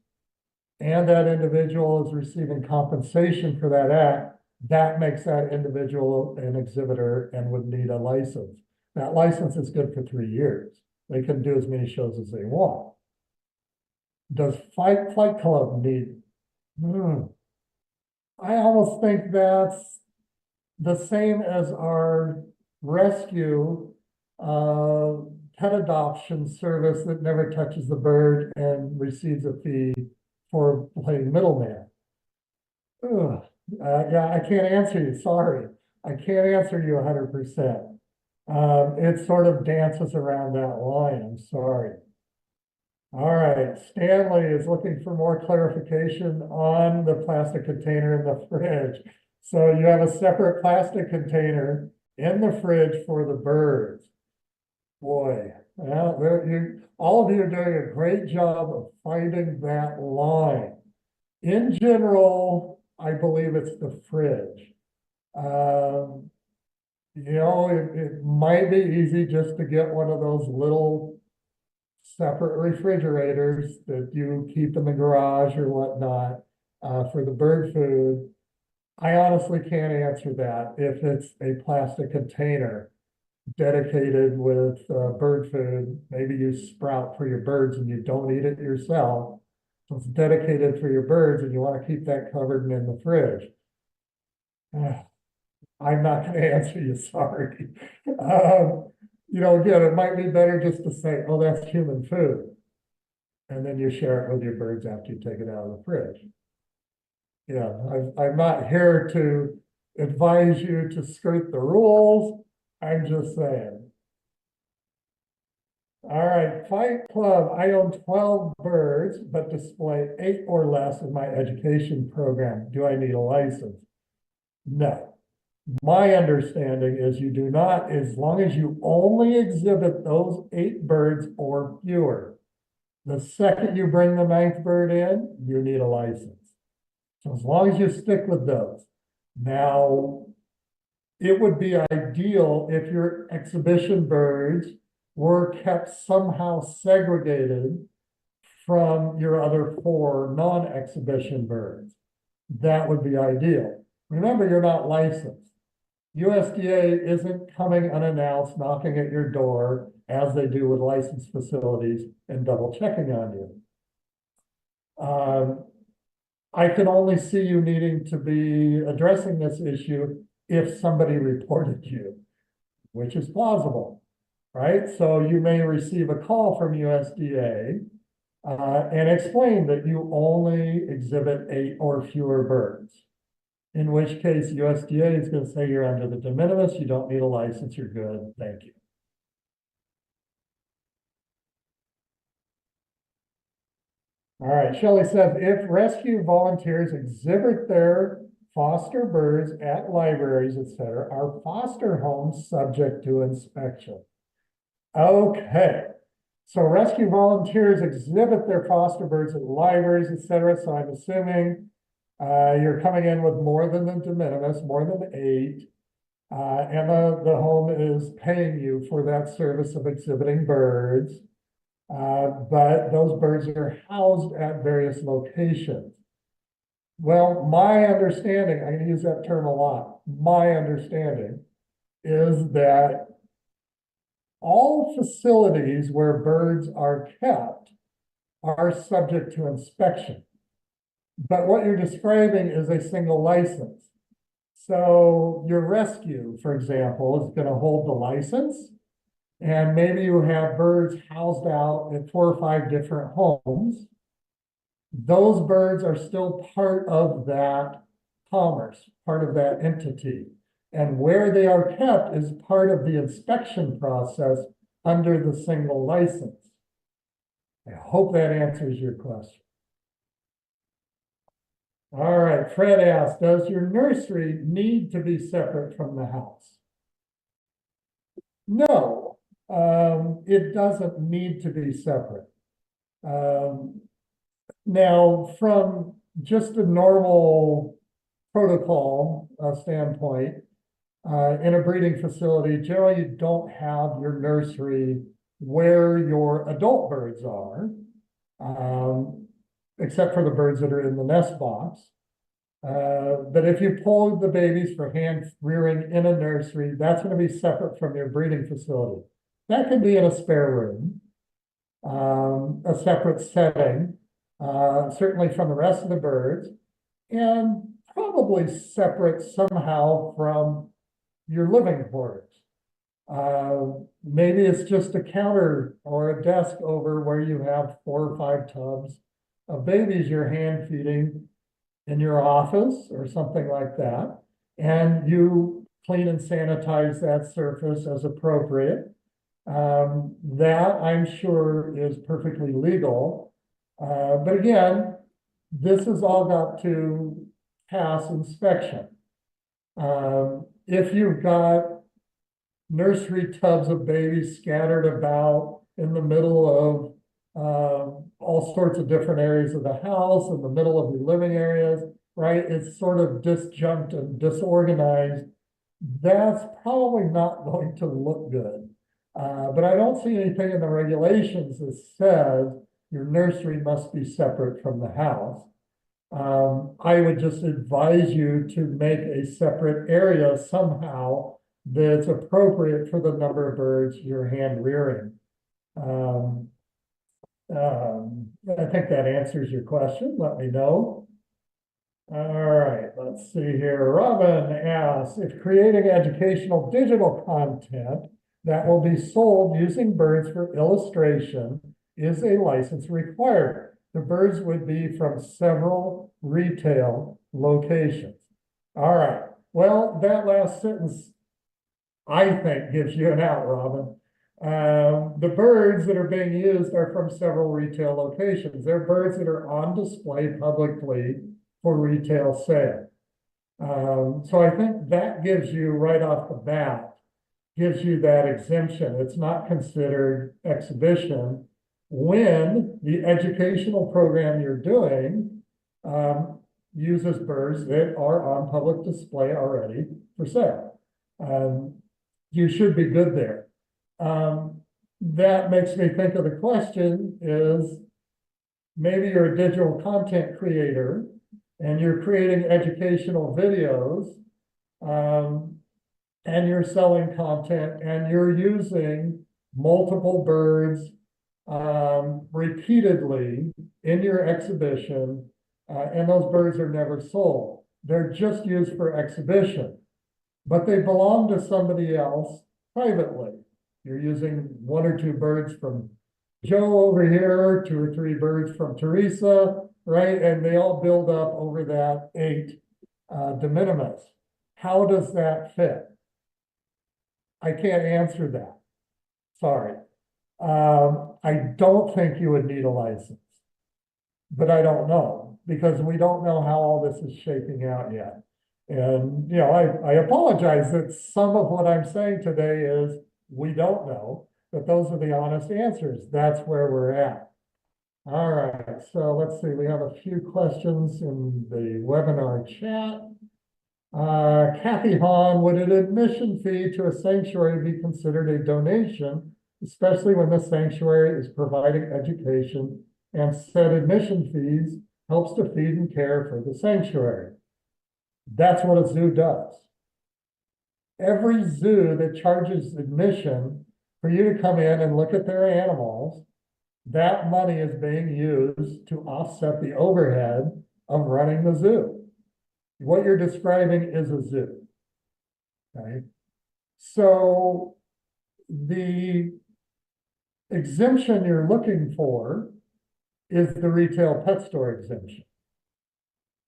and that individual is receiving compensation for that act, that makes that individual an exhibitor and would need a license. That license is good for 3 years. They can do as many shows as they want. Does Fight Club need? I almost think that's the same as our rescue pet adoption service that never touches the bird and receives a fee for playing middleman. Yeah, I can't answer you, sorry. I can't answer you 100%. It sort of dances around that line, I'm sorry. All right, Stanley is looking for more clarification on the plastic container in the fridge. So you have a separate plastic container in the fridge for the birds. Boy, well, all of you are doing a great job of finding that line. In general, I believe it's the fridge. You know, it might be easy just to get one of those little separate refrigerators that you keep in the garage or whatnot for the bird food. I honestly can't answer that if it's a plastic container dedicated with bird food. Maybe you sprout for your birds and you don't eat it yourself. So it's dedicated for your birds and you want to keep that covered and in the fridge. I'm not going to answer you, sorry. You know, again, it might be better just to say, oh, that's human food. And then you share it with your birds after you take it out of the fridge. Yeah, I'm not here to advise you to skirt the rules. I'm just saying. All right, Fight Club. I own 12 birds, but display 8 or less in my education program. Do I need a license? No. My understanding is you do not, as long as you only exhibit those 8 birds or fewer. The second you bring the 9th bird in, you need a license. So as long as you stick with those. Now, it would be ideal if your exhibition birds were kept somehow segregated from your other 4 non-exhibition birds. That would be ideal. Remember, you're not licensed. USDA isn't coming unannounced, knocking at your door as they do with licensed facilities and double checking on you. I can only see you needing to be addressing this issue if somebody reported you, which is plausible, right? So you may receive a call from USDA and explain that you only exhibit 8 or fewer birds. In which case USDA is going to say you're under the de minimis, you don't need a license, you're good, thank you. All right, Shelley says, if rescue volunteers exhibit their foster birds at libraries, etc., are foster homes subject to inspection? Okay, so rescue volunteers exhibit their foster birds at libraries, etc., so I'm assuming you're coming in with more than the de minimis, more than 8, and the home is paying you for that service of exhibiting birds. But those birds are housed at various locations. Well, my understanding, I'm going to use that term a lot, my understanding is that all facilities where birds are kept are subject to inspection. But what you're describing is a single license. So your rescue, for example, is going to hold the license. And maybe you have birds housed out at 4 or 5 different homes. Those birds are still part of that commerce, part of that entity. And where they are kept is part of the inspection process under the single license. I hope that answers your question. All right, Fred asked, does your nursery need to be separate from the house? No, it doesn't need to be separate. Now, from just a normal protocol standpoint, in a breeding facility, generally you don't have your nursery where your adult birds are, except for the birds that are in the nest box. But if you pull the babies for hand rearing in a nursery, that's going to be separate from your breeding facility. That can be in a spare room, a separate setting, certainly from the rest of the birds, and probably separate somehow from your living quarters. Maybe it's just a counter or a desk over where you have 4 or 5 tubs of babies you're hand feeding in your office or something like that. And you clean and sanitize that surface as appropriate. That I'm sure is perfectly legal. But again, this has all got to pass inspection. If you've got nursery tubs of babies scattered about in the middle of all sorts of different areas of the house, in the middle of your living areas, right? It's sort of disjunct and disorganized. That's probably not going to look good. But I don't see anything in the regulations that says your nursery must be separate from the house. I would just advise you to make a separate area somehow that's appropriate for the number of birds you're hand rearing. I think that answers your question. Let me know. All right, let's see here. Robin asks, if creating educational digital content that will be sold using birds for illustration, is a license required? The birds would be from several retail locations. All right, well, that last sentence, I think, gives you an out, Robin. The birds that are being used are from several retail locations. They're birds that are on display publicly for retail sale. So I think that gives you right off the bat, gives you that exemption. It's not considered exhibition when the educational program you're doing uses birds that are on public display already for sale. You should be good there. That makes me think of the question is, maybe you're a digital content creator and you're creating educational videos, and you're selling content and you're using multiple birds repeatedly in your exhibition, and those birds are never sold. They're just used for exhibition, but they belong to somebody else privately. You're using one or two birds from Joe over here, two or three birds from Teresa, right? And they all build up over that 8 de minimis. How does that fit? I can't answer that. Sorry. I don't think you would need a license, but I don't know because we don't know how all this is shaping out yet. And, you know, I apologize that some of what I'm saying today is we don't know, but those are the honest answers. That's where we're at. All right, so let's see. We have a few questions in the webinar chat. Kathy Hahn, would an admission fee to a sanctuary be considered a donation, especially when the sanctuary is providing education and said admission fees helps to feed and care for the sanctuary? That's what a zoo does. Every zoo that charges admission for you to come in and look at their animals, that money is being used to offset the overhead of running the zoo. What you're describing is a zoo, okay? So the exemption you're looking for is the retail pet store exemption.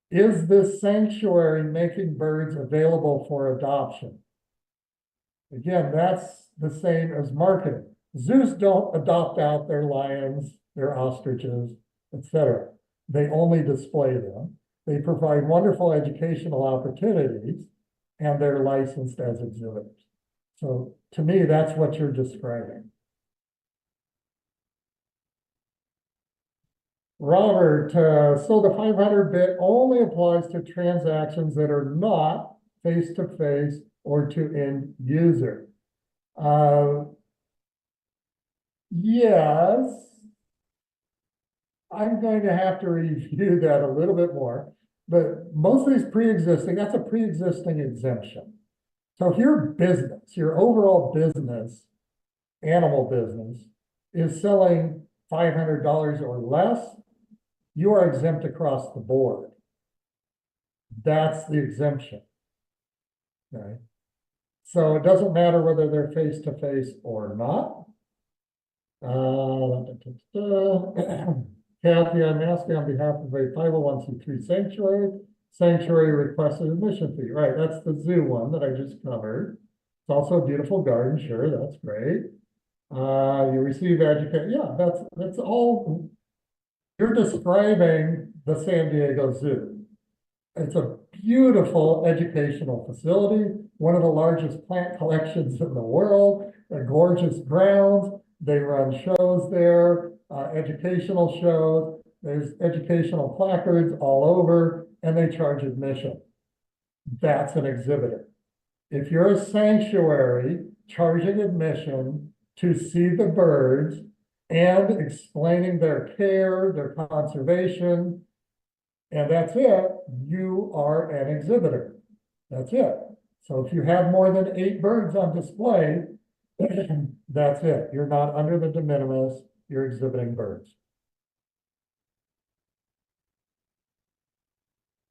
Is this sanctuary making birds available for adoption? Again, that's the same as marketing. Zoos don't adopt out their lions, their ostriches, etc. They only display them. They provide wonderful educational opportunities, and they're licensed as exhibitors. So to me, that's what you're describing. Robert, so the 500 bit only applies to transactions that are not face-to-face or to end user. Yes, I'm going to have to review that a little bit more, but most of these pre-existing, that's a pre-existing exemption. So if your business, your overall business, animal business, is selling $500 or less, you are exempt across the board. That's the exemption, right? So it doesn't matter whether they're face-to-face or not. Kathy, I'm asking on behalf of a 501c3 sanctuary. Sanctuary requested admission fee. Right, that's the zoo one that I just covered. It's also a beautiful garden. Sure, that's great. You receive education. Yeah, that's all. You're describing the San Diego Zoo. It's a beautiful educational facility, one of the largest plant collections in the world, gorgeous grounds. They run shows there, educational shows. There's educational placards all over, and they charge admission. That's an exhibitor. If you're a sanctuary charging admission to see the birds and explaining their care, their conservation, and that's it, you are an exhibitor. That's it. So if you have more than 8 birds on display, that's it. You're not under the de minimis, you're exhibiting birds.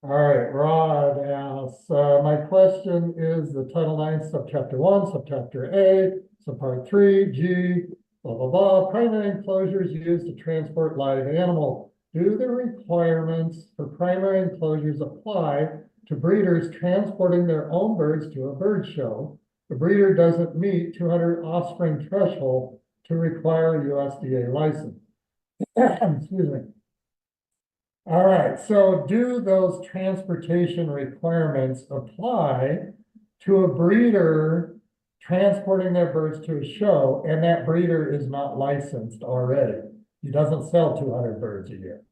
All right, Rod asks, my question is the Title IX, Subchapter 1, Subchapter A, Subpart 3, G, blah, blah, blah, primary enclosures used to transport live animal. Do the requirements for primary enclosures apply to breeders transporting their own birds to a bird show, the breeder doesn't meet 200 offspring threshold to require a USDA license. Excuse me. All right, so do those transportation requirements apply to a breeder transporting their birds to a show, and that breeder is not licensed already? He doesn't sell 200 birds a year.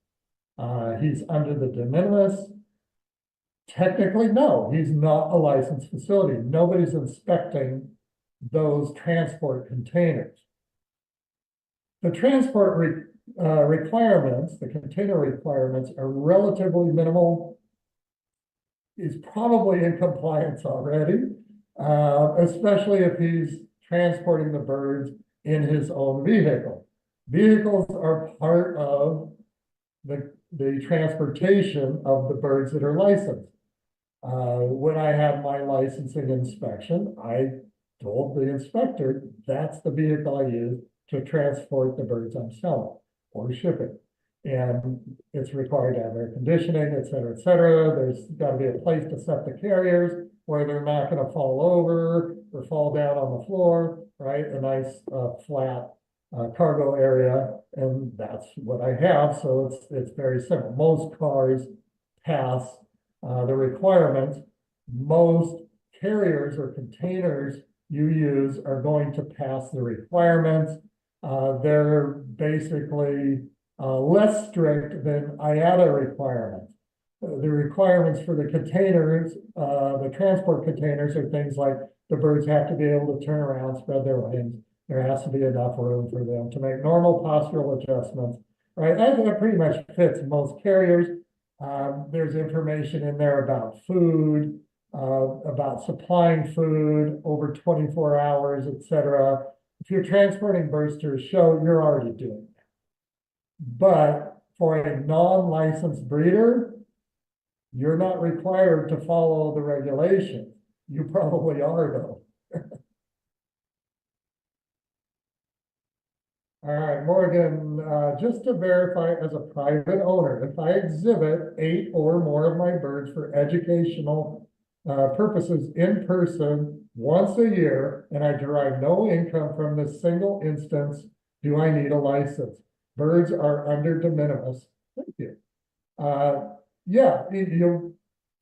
He's under the de minimis. Technically, no, he's not a licensed facility. Nobody's inspecting those transport containers. The transport requirements, the container requirements, are relatively minimal. He's probably in compliance already, especially if he's transporting the birds in his own vehicle. Vehicles are part of the transportation of the birds that are licensed. When I had my licensing inspection, I told the inspector that's the vehicle I use to transport the birds I'm selling or shipping. And it's required to have air conditioning, et cetera, et cetera. There's got to be a place to set the carriers where they're not going to fall over or fall down on the floor, right? A nice flat cargo area, and that's what I have. So it's very simple. Most cars pass the requirements. Most carriers or containers you use are going to pass the requirements. They're basically less strict than IATA requirements. The requirements for the containers, the transport containers, are things like the birds have to be able to turn around, spread their wings. There has to be enough room for them to make normal postural adjustments. Right, that pretty much fits most carriers. There's information in there about food, about supplying food over 24 hours, et cetera. If you're transporting birds to a show, you're already doing that. But for a non-licensed breeder, you're not required to follow the regulations. You probably are, though. All right, Morgan, just to verify, as a private owner, if I exhibit 8 or more of my birds for educational purposes in person once a year, and I derive no income from this single instance, do I need a license? Birds are under de minimis. Thank you. Yeah,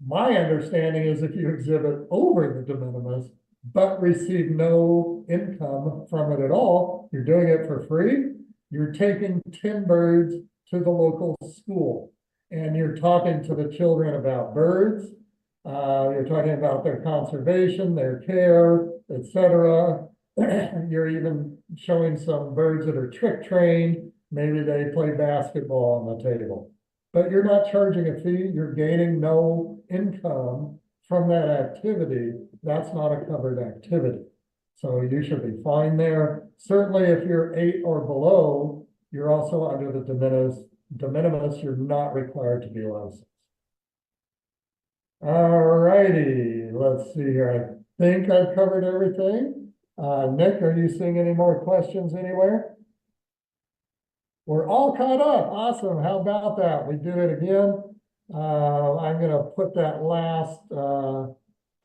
my understanding is if you exhibit over the de minimis, but receive no income from it at all, you're doing it for free. You're taking 10 birds to the local school, and you're talking to the children about birds. You're talking about their conservation, their care, etc. You're even showing some birds that are trick trained. Maybe they play basketball on the table, but you're not charging a fee. You're gaining no income from that activity. That's not a covered activity. So you should be fine there. Certainly if you're 8 or below, you're also under the de minimis, you're not required to be licensed. All righty, let's see here. I think I've covered everything. Nick, are you seeing any more questions anywhere? We're all caught up. Awesome. How about that? We do it again. I'm going to put that last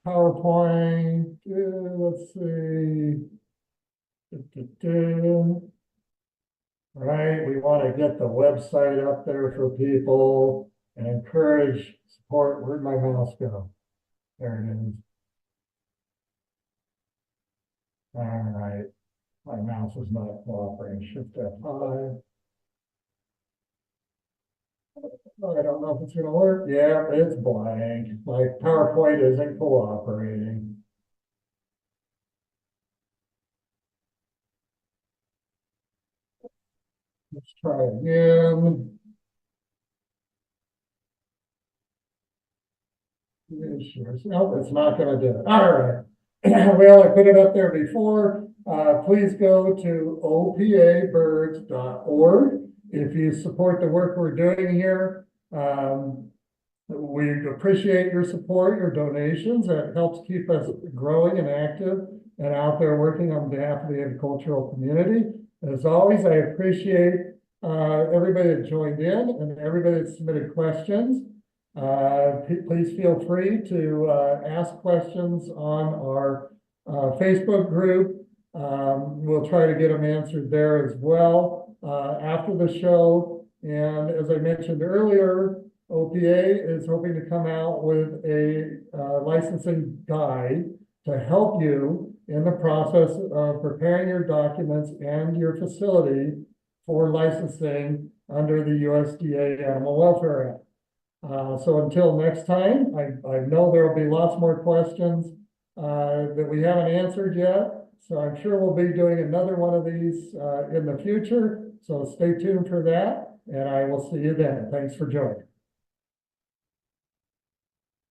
PowerPoint. Let's see. All right, we want to get the website up there for people and encourage support. Where'd my mouse go? There it is. All right, my mouse is not cooperating. Shift F5. I don't know if it's going to work. Yeah, it's blank. My PowerPoint isn't cooperating. Let's try again. Nope, it's not going to do it. All right. Well, I put it up there before. Please go to opabirds.org. If you support the work we're doing here, we appreciate your support, your donations. That helps keep us growing and active and out there working on behalf of the agricultural community. As always, I appreciate everybody that joined in and everybody that submitted questions. Please feel free to ask questions on our Facebook group. We'll try to get them answered there as well after the show. And as I mentioned earlier, OPA is hoping to come out with a licensing guide to help you in the process of preparing your documents and your facility for licensing under the USDA Animal Welfare Act. So until next time, I know there will be lots more questions that we haven't answered yet. So I'm sure we'll be doing another one of these in the future. So stay tuned for that, and I will see you then. Thanks for joining.